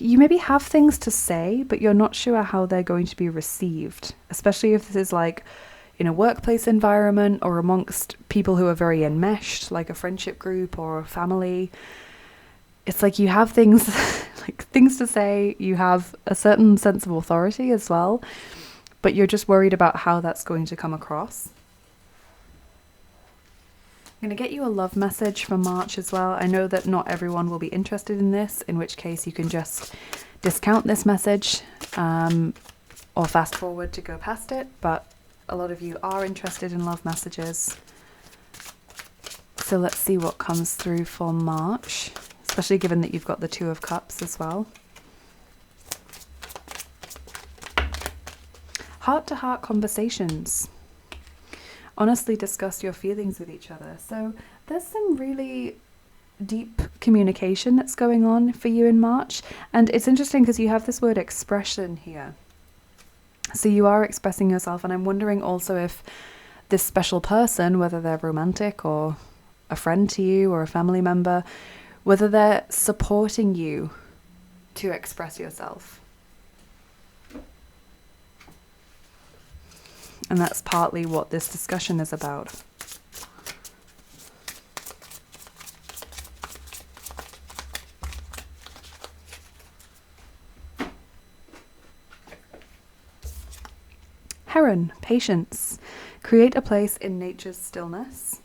S1: maybe have things to say, but you're not sure how they're going to be received, especially if this is like in a workplace environment or amongst people who are very enmeshed, like a friendship group or a family. It's like you have things like things to say, you have a certain sense of authority as well, but you're just worried about how that's going to come across. I'm going to get you a love message for March as well. I know that not everyone will be interested in this, in which case you can just discount this message or fast forward to go past it, but a lot of you are interested in love messages. So let's see what comes through for March, especially given that you've got the 2 of Cups as well. Heart-to-heart conversations. Honestly discuss your feelings with each other. So there's some really deep communication that's going on for you in March. And it's interesting because you have this word expression here. So you are expressing yourself, and I'm wondering also if this special person, whether they're romantic or a friend to you or a family member, whether they're supporting you to express yourself. And that's partly what this discussion is about. Heron, patience. Create a place in nature's stillness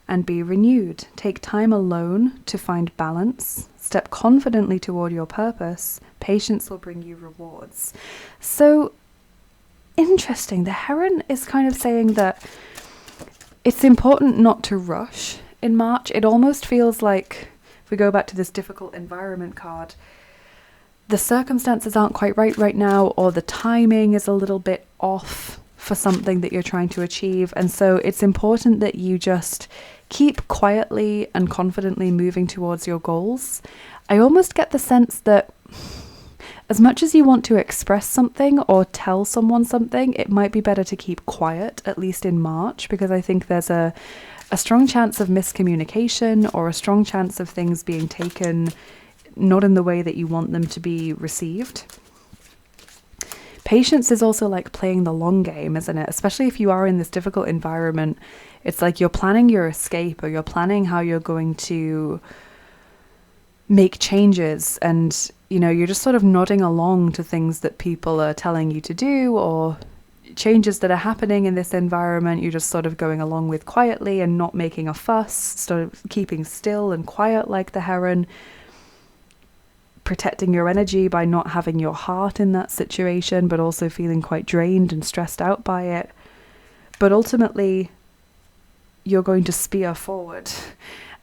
S1: and be renewed. Take time alone to find balance. Step confidently toward your purpose. Patience will bring you rewards. So interesting. The Heron is kind of saying that it's important not to rush in March. It almost feels like, if we go back to this difficult environment card, the circumstances aren't quite right now, or the timing is a little bit off for something that you're trying to achieve. And so it's important that you just keep quietly and confidently moving towards your goals. I almost get the sense that as much as you want to express something or tell someone something, it might be better to keep quiet, at least in March, because I think there's a strong chance of miscommunication, or a strong chance of things being taken not in the way that you want them to be received. Patience is also like playing the long game, isn't it? Especially if you are in this difficult environment. It's like you're planning your escape, or you're planning how you're going to make changes, and you're just sort of nodding along to things that people are telling you to do, or changes that are happening in this environment. You're just sort of going along with quietly and not making a fuss, sort of keeping still and quiet like the Heron, protecting your energy by not having your heart in that situation, but also feeling quite drained and stressed out by it. But ultimately, you're going to spear forward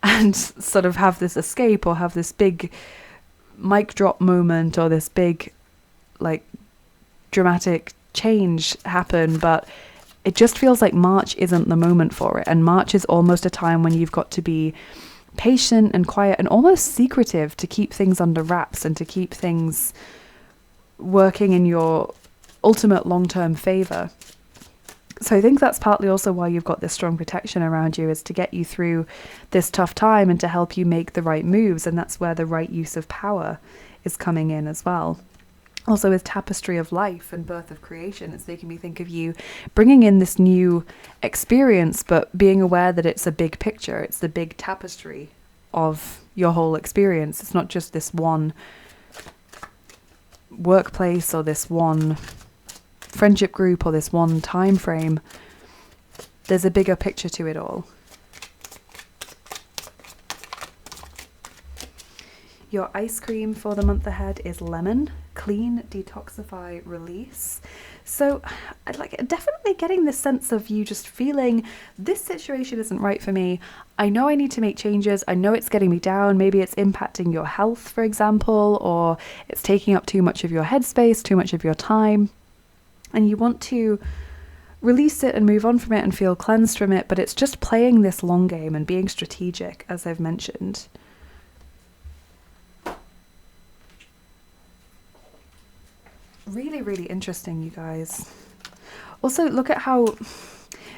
S1: and sort of have this escape, or have this big mic drop moment, or this big like dramatic change happen. But it just feels like March isn't the moment for it. And March is almost a time when you've got to be patient and quiet and almost secretive to keep things under wraps and to keep things working in your ultimate long-term favor. So I think that's partly also why you've got this strong protection around you, is to get you through this tough time and to help you make the right moves. And that's where the right use of power is coming in as well. Also with Tapestry of Life and Birth of Creation, it's making me think of you bringing in this new experience, but being aware that it's a big picture. It's the big tapestry of your whole experience. It's not just this one workplace or this one friendship group or this one time frame. There's a bigger picture to it all. Your ice cream for the month ahead is lemon, clean, detoxify, release. So I'd like definitely getting this sense of you just feeling this situation isn't right for me. I know I need to make changes. I know it's getting me down. Maybe it's impacting your health, for example, or it's taking up too much of your headspace, too much of your time. And you want to release it and move on from it and feel cleansed from it. But it's just playing this long game and being strategic, as I've mentioned. Really, really interesting, you guys. Also, look at how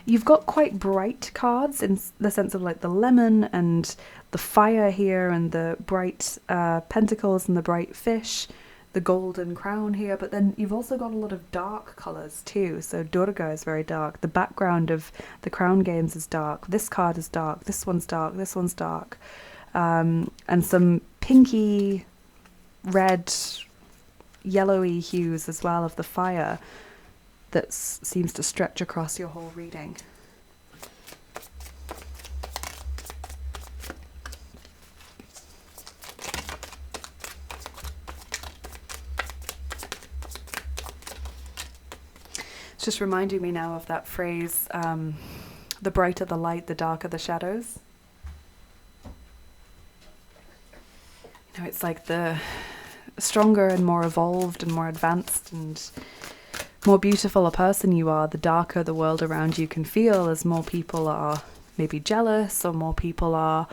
S1: you've got quite bright cards in the sense of like the lemon and the fire here and the bright pentacles and the bright fish, the golden crown here. But then you've also got a lot of dark colors too. So Durga is very dark. The background of the crown games is dark. This card is dark. This one's dark. This one's dark. And some pinky red, yellowy hues as well of the fire that seems to stretch across your whole reading. It's just reminding me now of that phrase, the brighter the light, the darker the shadows. You know, it's like the stronger and more evolved and more advanced and more beautiful a person you are, the darker the world around you can feel, as more people are maybe jealous or more people are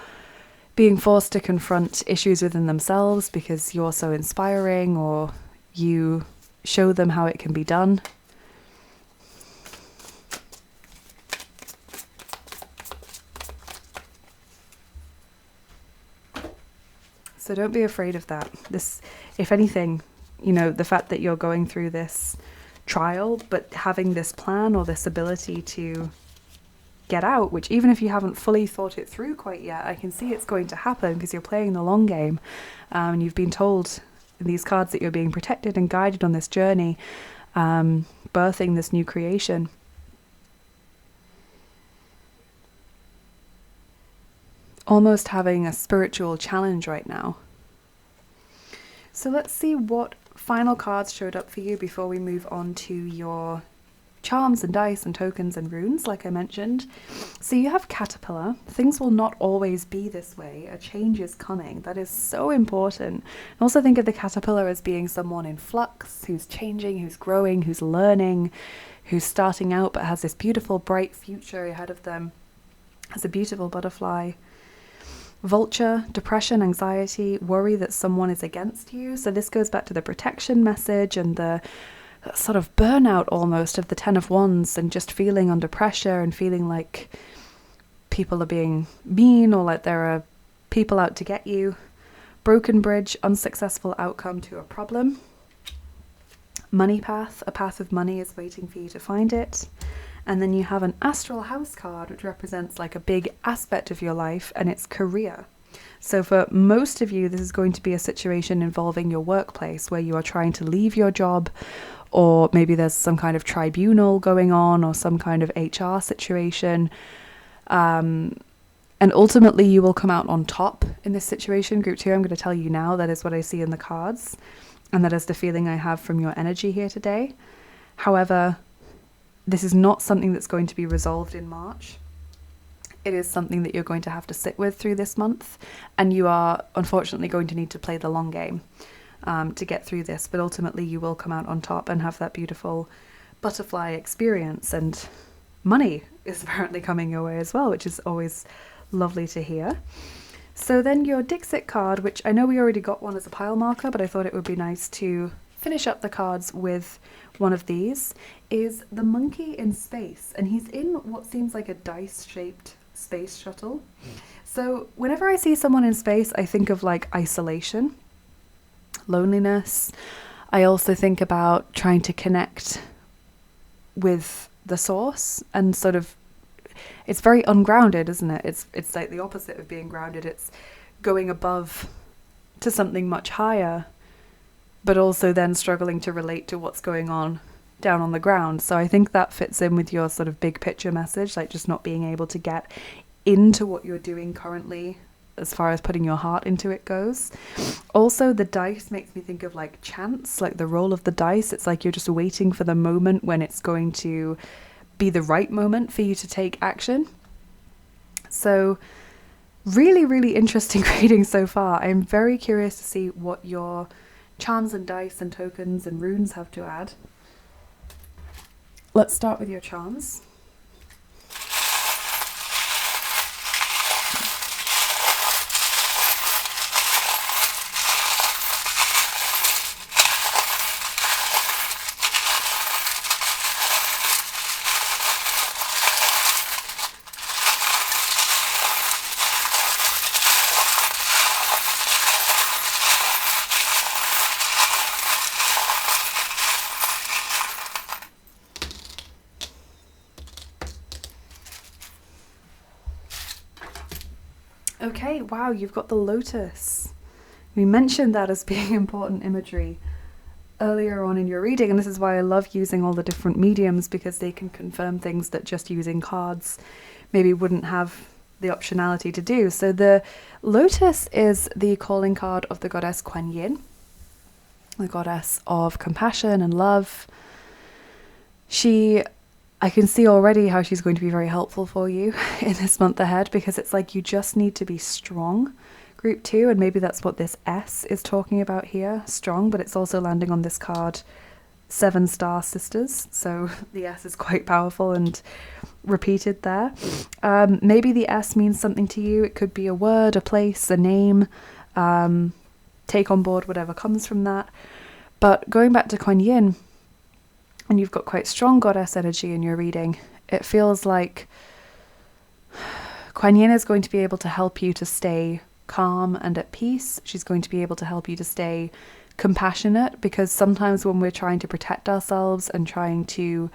S1: being forced to confront issues within themselves because you're so inspiring or you show them how it can be done. So don't be afraid of that. This, if anything, you know, the fact that you're going through this trial, but having this plan or this ability to get out, which even if you haven't fully thought it through quite yet, I can see it's going to happen because you're playing the long game. And you've been told in these cards that you're being protected and guided on this journey, birthing this new creation. Almost having a spiritual challenge right now. So let's see what final cards showed up for you before we move on to your charms and dice and tokens and runes, like I mentioned. So you have Caterpillar. Things will not always be this way. A change is coming. That is so important. And also think of the Caterpillar as being someone in flux, who's changing, who's growing, who's learning, who's starting out but has this beautiful, bright future ahead of them. As a beautiful butterfly. Vulture, depression, anxiety, worry that someone is against you. So this goes back to the protection message and the sort of burnout almost of the Ten of Wands and just feeling under pressure and feeling like people are being mean or like there are people out to get you. Broken bridge, unsuccessful outcome to a problem. Money path, a path of money is waiting for you to find it. And then you have an astral house card, which represents like a big aspect of your life, and it's career. So for most of you, this is going to be a situation involving your workplace where you are trying to leave your job, or maybe there's some kind of tribunal going on or some kind of HR situation. And ultimately you will come out on top in this situation. Group 2, I'm going to tell you now, that is what I see in the cards. And that is the feeling I have from your energy here today. However, this is not something that's going to be resolved in March. It is something that you're going to have to sit with through this month. And you are unfortunately going to need to play the long game to get through this. But ultimately you will come out on top and have that beautiful butterfly experience. And money is apparently coming your way as well, which is always lovely to hear. So then your Dixit card, which I know we already got one as a pile marker, but I thought it would be nice to finish up the cards with one of these, is the monkey in space, and he's in what seems like a dice-shaped space shuttle. So whenever I see someone in space, I think of like isolation, loneliness. I also think about trying to connect with the source, and sort of, it's very ungrounded, isn't it? It's like the opposite of being grounded. It's going above to something much higher, but also then struggling to relate to what's going on down on the ground. So I think that fits in with your sort of big picture message, like just not being able to get into what you're doing currently as far as putting your heart into it goes. Also, the dice makes me think of like chance, like the roll of the dice. It's like you're just waiting for the moment when it's going to be the right moment for you to take action. So really, really interesting reading so far. I'm very curious to see what your charms and dice and tokens and runes have to add. Let's start with your charms. Okay, wow, you've got the lotus. We mentioned that as being important imagery earlier on in your reading, and this is why I love using all the different mediums, because they can confirm things that just using cards maybe wouldn't have the optionality to do. So the lotus is the calling card of the goddess Kuan Yin, the goddess of compassion and love. I can see already how she's going to be very helpful for you in this month ahead, because it's like you just need to be strong, group 2, and maybe that's what this S is talking about here, strong, but it's also landing on this card, 7 star sisters, so the S is quite powerful and repeated there. Maybe the S means something to you. It could be a word, a place, a name. Take on board whatever comes from that. But going back to Kuan Yin, and you've got quite strong goddess energy in your reading, it feels like Kuan Yin is going to be able to help you to stay calm and at peace. She's going to be able to help you to stay compassionate, because sometimes when we're trying to protect ourselves and trying to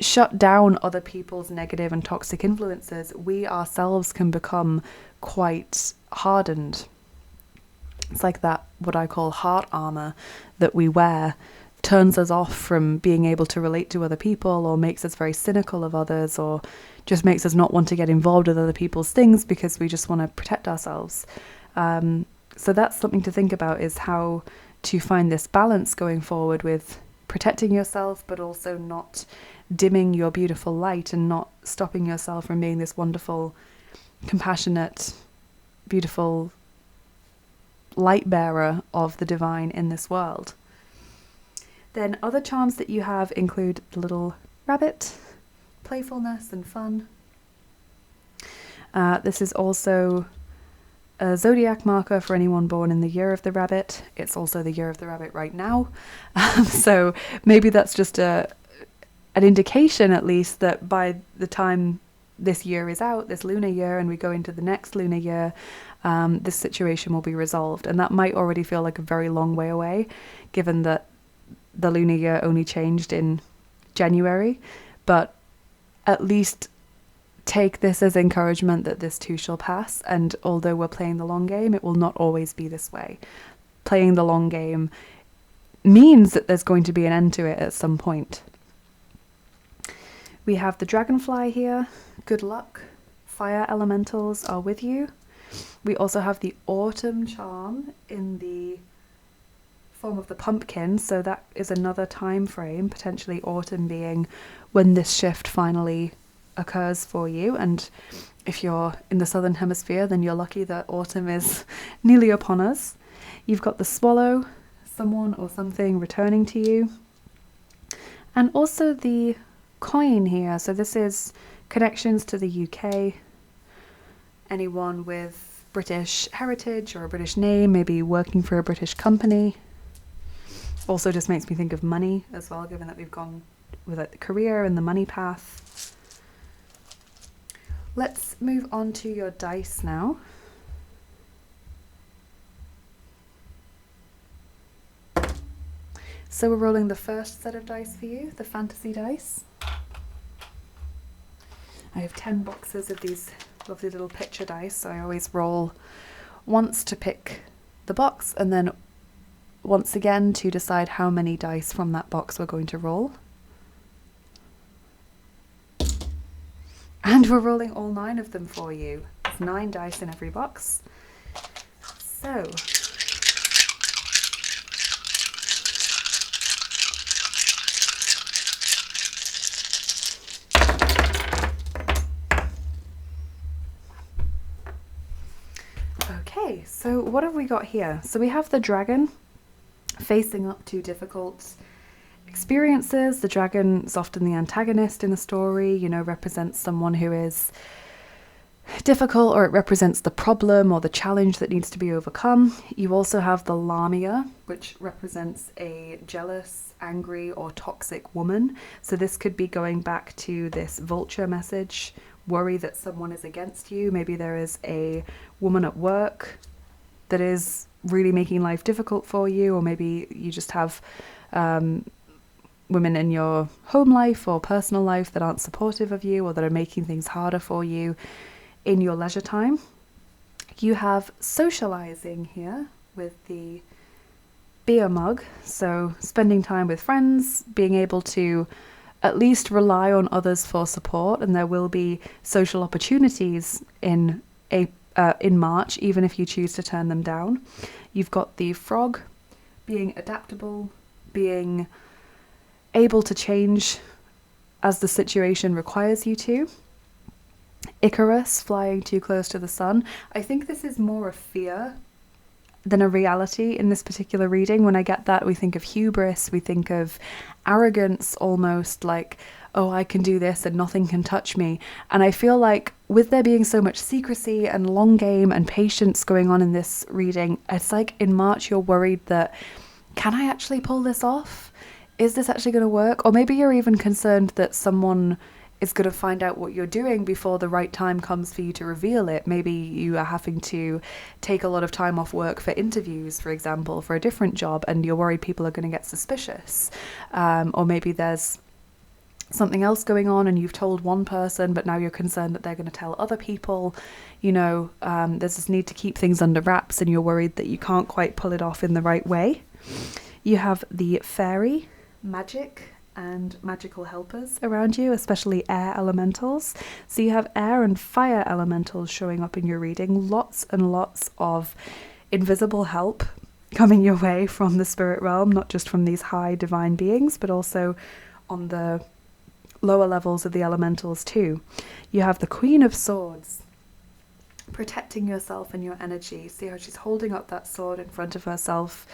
S1: shut down other people's negative and toxic influences, we ourselves can become quite hardened. It's like that, what I call heart armor that we wear, turns us off from being able to relate to other people, or makes us very cynical of others, or just makes us not want to get involved with other people's things because we just want to protect ourselves. So that's something to think about, is how to find this balance going forward with protecting yourself, but also not dimming your beautiful light and not stopping yourself from being this wonderful, compassionate, beautiful light bearer of the divine in this world. Then other charms that you have include the little rabbit, playfulness and fun. This is also a zodiac marker for anyone born in the year of the rabbit. It's also the year of the rabbit right now. So maybe that's just an indication, at least, that by the time this year is out, this lunar year, and we go into the next lunar year, this situation will be resolved. And that might already feel like a very long way away, given that the lunar year only changed in January, but at least take this as encouragement that this too shall pass. And although we're playing the long game, it will not always be this way. Playing the long game means that there's going to be an end to it at some point. We have the dragonfly here. Good luck. Fire elementals are with you. We also have the autumn charm in the form of the pumpkin, so that is another time frame, potentially autumn being when this shift finally occurs for you. And if you're in the southern hemisphere, then you're lucky that autumn is nearly upon us. You've got the swallow, someone or something returning to you, and also the coin here. So this is connections to the UK, anyone with British heritage or a British name, maybe working for a British company, Also just makes me think of money as well, given that we've gone with like the career and the money path. Let's move on to your dice now. So we're rolling the first set of dice for you, the fantasy dice. I have 10 boxes of these lovely little picture dice, so I always roll once to pick the box and then once again to decide how many dice from that box we're going to roll. And we're rolling all 9 of them for you. There's 9 dice in every box. So okay, so what have we got here? So we have the dragon facing up to difficult experiences. The dragon is often the antagonist in a story, you know, represents someone who is difficult, or it represents the problem or the challenge that needs to be overcome. You also have the Lamia, which represents a jealous, angry, or toxic woman. So this could be going back to this vulture message, worry that someone is against you. Maybe there is a woman at work that is really making life difficult for you, or maybe you just have women in your home life or personal life that aren't supportive of you, or that are making things harder for you in your leisure time. You have socializing here with the beer mug, so spending time with friends, being able to at least rely on others for support, and there will be social opportunities in March, even if you choose to turn them down. You've got the frog, being adaptable, being able to change as the situation requires you to. Icarus, flying too close to the sun. I think this is more a fear than a reality in this particular reading. When I get that, we think of hubris, we think of arrogance, almost like, oh, I can do this and nothing can touch me. And I feel like with there being so much secrecy and long game and patience going on in this reading, it's like in March you're worried that, can I actually pull this off? Is this actually going to work? Or maybe you're even concerned that someone is going to find out what you're doing before the right time comes for you to reveal it. Maybe you are having to take a lot of time off work for interviews, for example, for a different job, and you're worried people are going to get suspicious. Or maybe there's something else going on and you've told one person, but now you're concerned that they're going to tell other people. You know, there's this need to keep things under wraps, and you're worried that you can't quite pull it off in the right way. You have the fairy, magic, and magical helpers around you, especially air elementals. So you have air and fire elementals showing up in your reading. Lots and lots of invisible help coming your way from the spirit realm, not just from these high divine beings, but also on the lower levels of the elementals too. You have the Queen of Swords, protecting yourself and your energy. See how she's holding up that sword in front of herself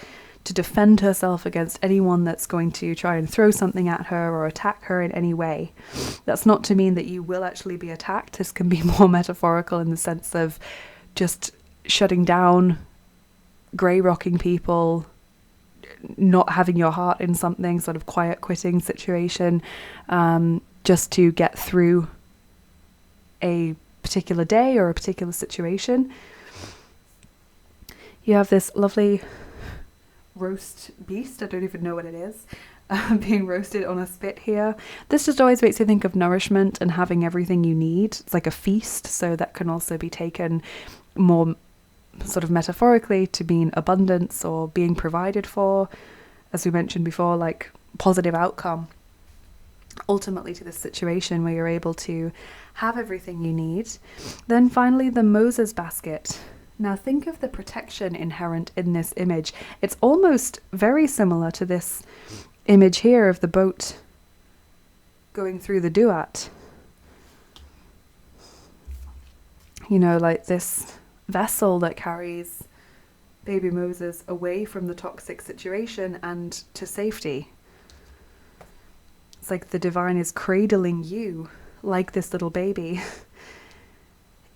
S1: to defend herself against anyone that's going to try and throw something at her or attack her in any way. That's not to mean that you will actually be attacked. This can be more metaphorical in the sense of just shutting down, grey rocking people, not having your heart in something, sort of quiet quitting situation, just to get through a particular day or a particular situation. You have this lovely roast beast, I don't even know what it is, being roasted on a spit here. This just always makes you think of nourishment and having everything you need. It's like a feast, so that can also be taken more sort of metaphorically to mean abundance or being provided for, as we mentioned before, like positive outcome ultimately to this situation where you're able to have everything you need. Then finally, the Moses basket. Now think of the protection inherent in this image. It's almost very similar to this image here of the boat going through the Duat. You know, like this vessel that carries baby Moses away from the toxic situation and to safety. It's like the divine is cradling you like this little baby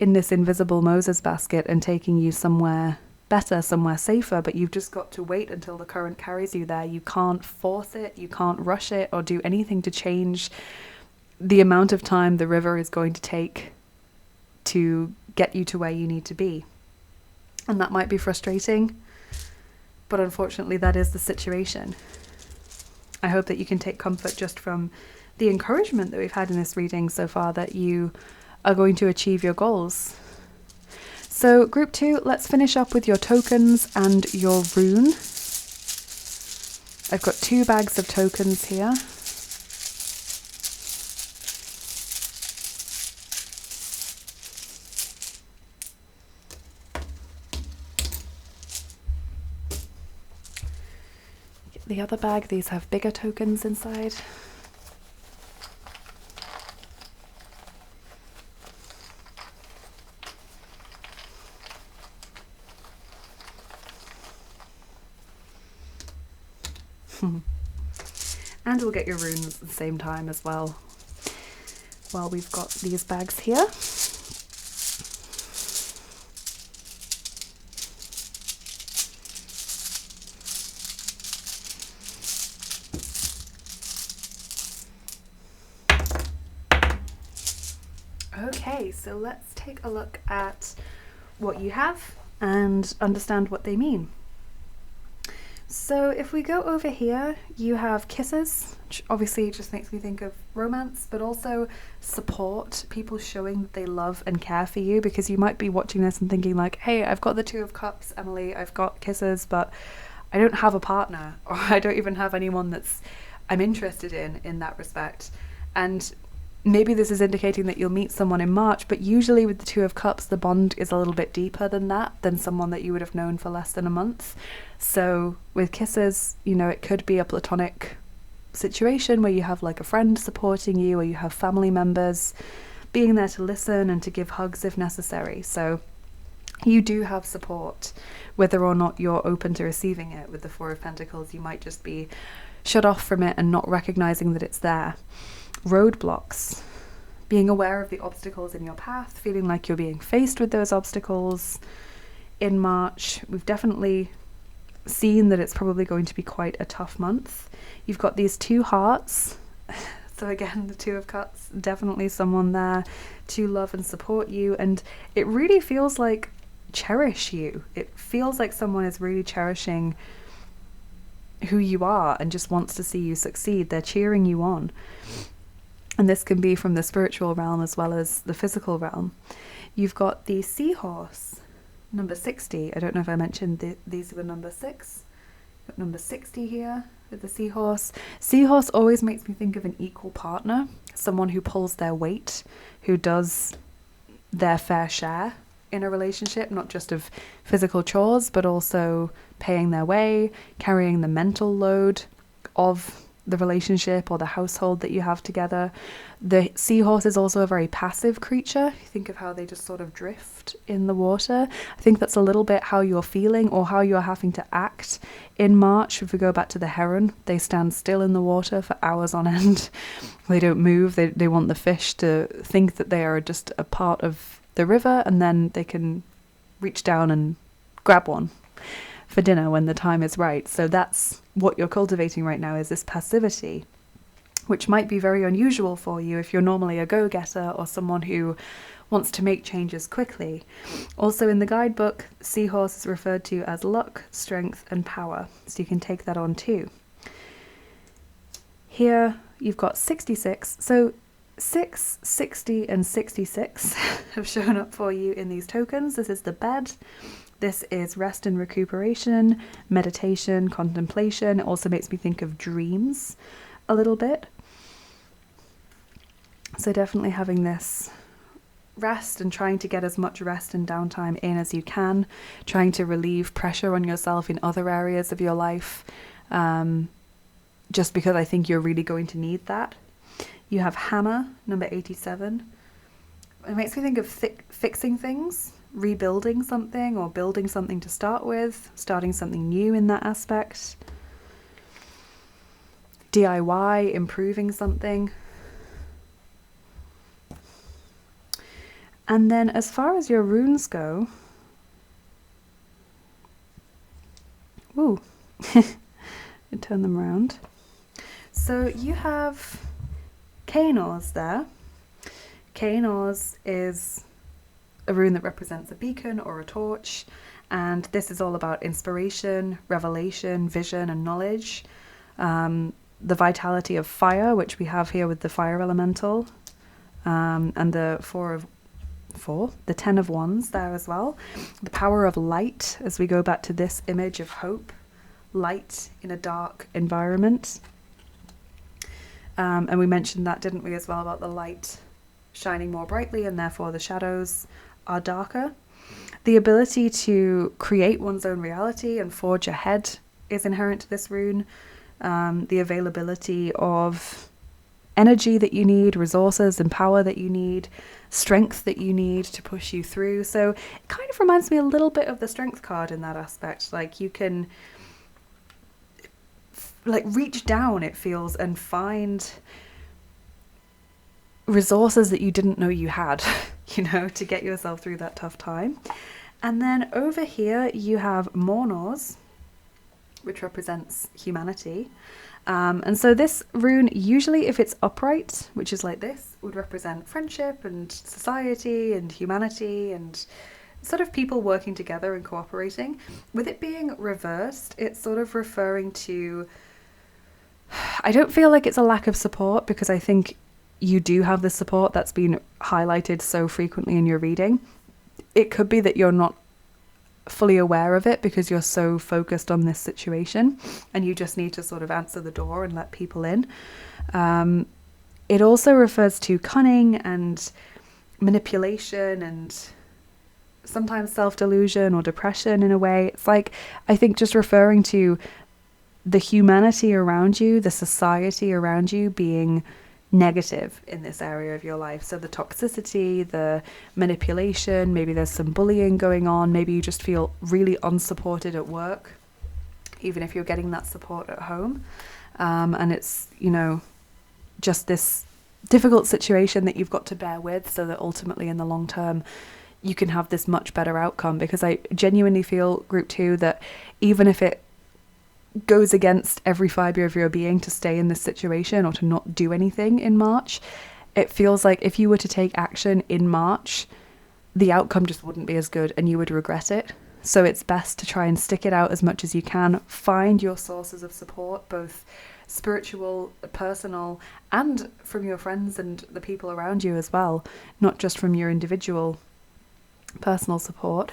S1: in this invisible Moses basket and taking you somewhere better, somewhere safer, but you've just got to wait until the current carries you there. You can't force it, you can't rush it or do anything to change the amount of time the river is going to take to get you to where you need to be. And that might be frustrating, but unfortunately that is the situation. I hope that you can take comfort just from the encouragement that we've had in this reading so far, that you are going to achieve your goals. So group 2, let's finish up with your tokens and your rune. I've got 2 bags of tokens here. Get the other bag, these have bigger tokens inside. And we'll get your runes at the same time as well, while we've got these bags here. Okay, so let's take a look at what you have and understand what they mean. So if we go over here, you have kisses, which obviously just makes me think of romance, but also support, people showing that they love and care for you, because you might be watching this and thinking like, hey, I've got the 2 of Cups, Emily, I've got kisses, but I don't have a partner, or I don't even have anyone I'm interested in that respect. And maybe this is indicating that you'll meet someone in March, but usually with the 2 of Cups, the bond is a little bit deeper than that, than someone that you would have known for less than a month. So with kisses, you know, it could be a platonic situation where you have like a friend supporting you, or you have family members being there to listen and to give hugs if necessary. So you do have support, whether or not you're open to receiving it. With the 4 of Pentacles, you might just be shut off from it and not recognizing that it's there. Roadblocks, being aware of the obstacles in your path, feeling like you're being faced with those obstacles. In March, we've definitely seen that it's probably going to be quite a tough month. You've got these 2 hearts, so again, the 2 of Cups, definitely someone there to love and support you, and it really feels like cherish you. It feels like someone is really cherishing who you are and just wants to see you succeed. They're cheering you on. And this can be from the spiritual realm as well as the physical realm. You've got the seahorse, number 60. I don't know if I mentioned these were number 6. Got number 60 here with the seahorse. Seahorse always makes me think of an equal partner, someone who pulls their weight, who does their fair share in a relationship, not just of physical chores, but also paying their way, carrying the mental load of the relationship or the household that you have together. The seahorse is also a very passive creature. You think of how they just sort of drift in the water. I think that's a little bit how you're feeling, or how you're having to act in March. If we go back to the heron, they stand still in the water for hours on end. They don't move. They want the fish to think that they are just a part of the river, and then they can reach down and grab one for dinner when the time is right. So that's what you're cultivating right now, is this passivity, which might be very unusual for you if you're normally a go-getter or someone who wants to make changes quickly. Also in the guidebook, seahorse is referred to as luck, strength and power, so you can take that on too. Here you've got 66, so 6, 60 and 66 have shown up for you in these tokens. This is the bed. This is rest and recuperation, meditation, contemplation. It also makes me think of dreams a little bit. So definitely having this rest and trying to get as much rest and downtime in as you can, trying to relieve pressure on yourself in other areas of your life, just because I think you're really going to need that. You have hammer, number 87. It makes me think of fixing things, rebuilding something or building something to start with, starting something new in that aspect. DIY, improving something. And then as far as your runes go, Ooh, turn them around. So you have Kanor's there. Kanor's is a rune that represents a beacon or a torch, and this is all about inspiration, revelation, vision, and knowledge. The vitality of fire, which we have here with the fire elemental, and the the 10 of wands there as well. The power of light, as we go back to this image of hope, light in a dark environment. And we mentioned that, didn't we, as well, about the light shining more brightly and therefore the shadows are darker. The ability to create one's own reality and forge ahead is inherent to this rune. The availability of energy that you need, resources and power that you need, strength that you need to push you through. So it kind of reminds me a little bit of the strength card in that aspect. Like you can reach down, it feels, and find resources that you didn't know you had, to get yourself through that tough time. And then over here you have Mornor's, which represents humanity. And so this rune, usually if it's upright, which is like this, would represent friendship and society and humanity and sort of people working together and cooperating. With it being reversed, it's sort of referring to, I don't feel like it's a lack of support, because I think you do have the support that's been highlighted so frequently in your reading. It could be that you're not fully aware of it because you're so focused on this situation and you just need to sort of answer the door and let people in. It also refers to cunning and manipulation and sometimes self-delusion or depression in a way. It's like, I think just referring to the humanity around you, the society around you being negative in this area of your life. So the toxicity, the manipulation, maybe there's some bullying going on, maybe you just feel really unsupported at work, even if you're getting that support at home. And it's, just this difficult situation that you've got to bear with so that ultimately in the long term you can have this much better outcome. Because I genuinely feel, group 2, that even if it goes against every fibre of your being to stay in this situation or to not do anything in March, it feels like if you were to take action in March, the outcome just wouldn't be as good and you would regret it. So it's best to try and stick it out as much as you can. Find your sources of support, both spiritual, personal, and from your friends and the people around you as well, not just from your individual personal support.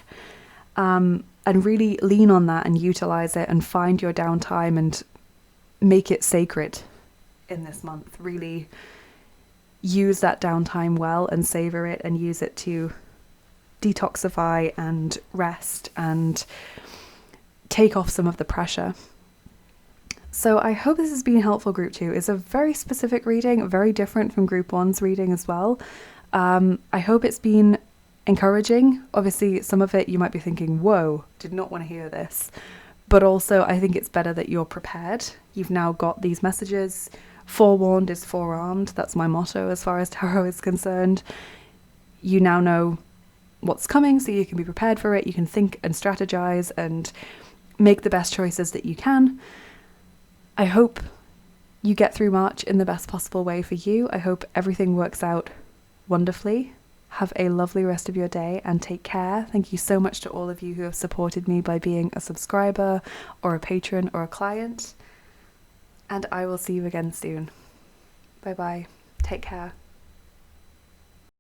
S1: And really lean on that and utilize it and find your downtime and make it sacred in this month. Really use that downtime well and savor it and use it to detoxify and rest and take off some of the pressure. So I hope this has been helpful, group 2. It's a very specific reading, very different from group 1's reading as well. I hope it's been encouraging. Obviously, some of it you might be thinking, whoa, did not want to hear this. But also, I think it's better that you're prepared. You've now got these messages. Forewarned is forearmed. That's my motto as far as tarot is concerned. You now know what's coming, so you can be prepared for it. You can think and strategize and make the best choices that you can. I hope you get through March in the best possible way for you. I hope everything works out wonderfully. Have a lovely rest of your day and take care. Thank you so much to all of you who have supported me by being a subscriber or a patron or a client. And I will see you again soon. Bye bye. Take care.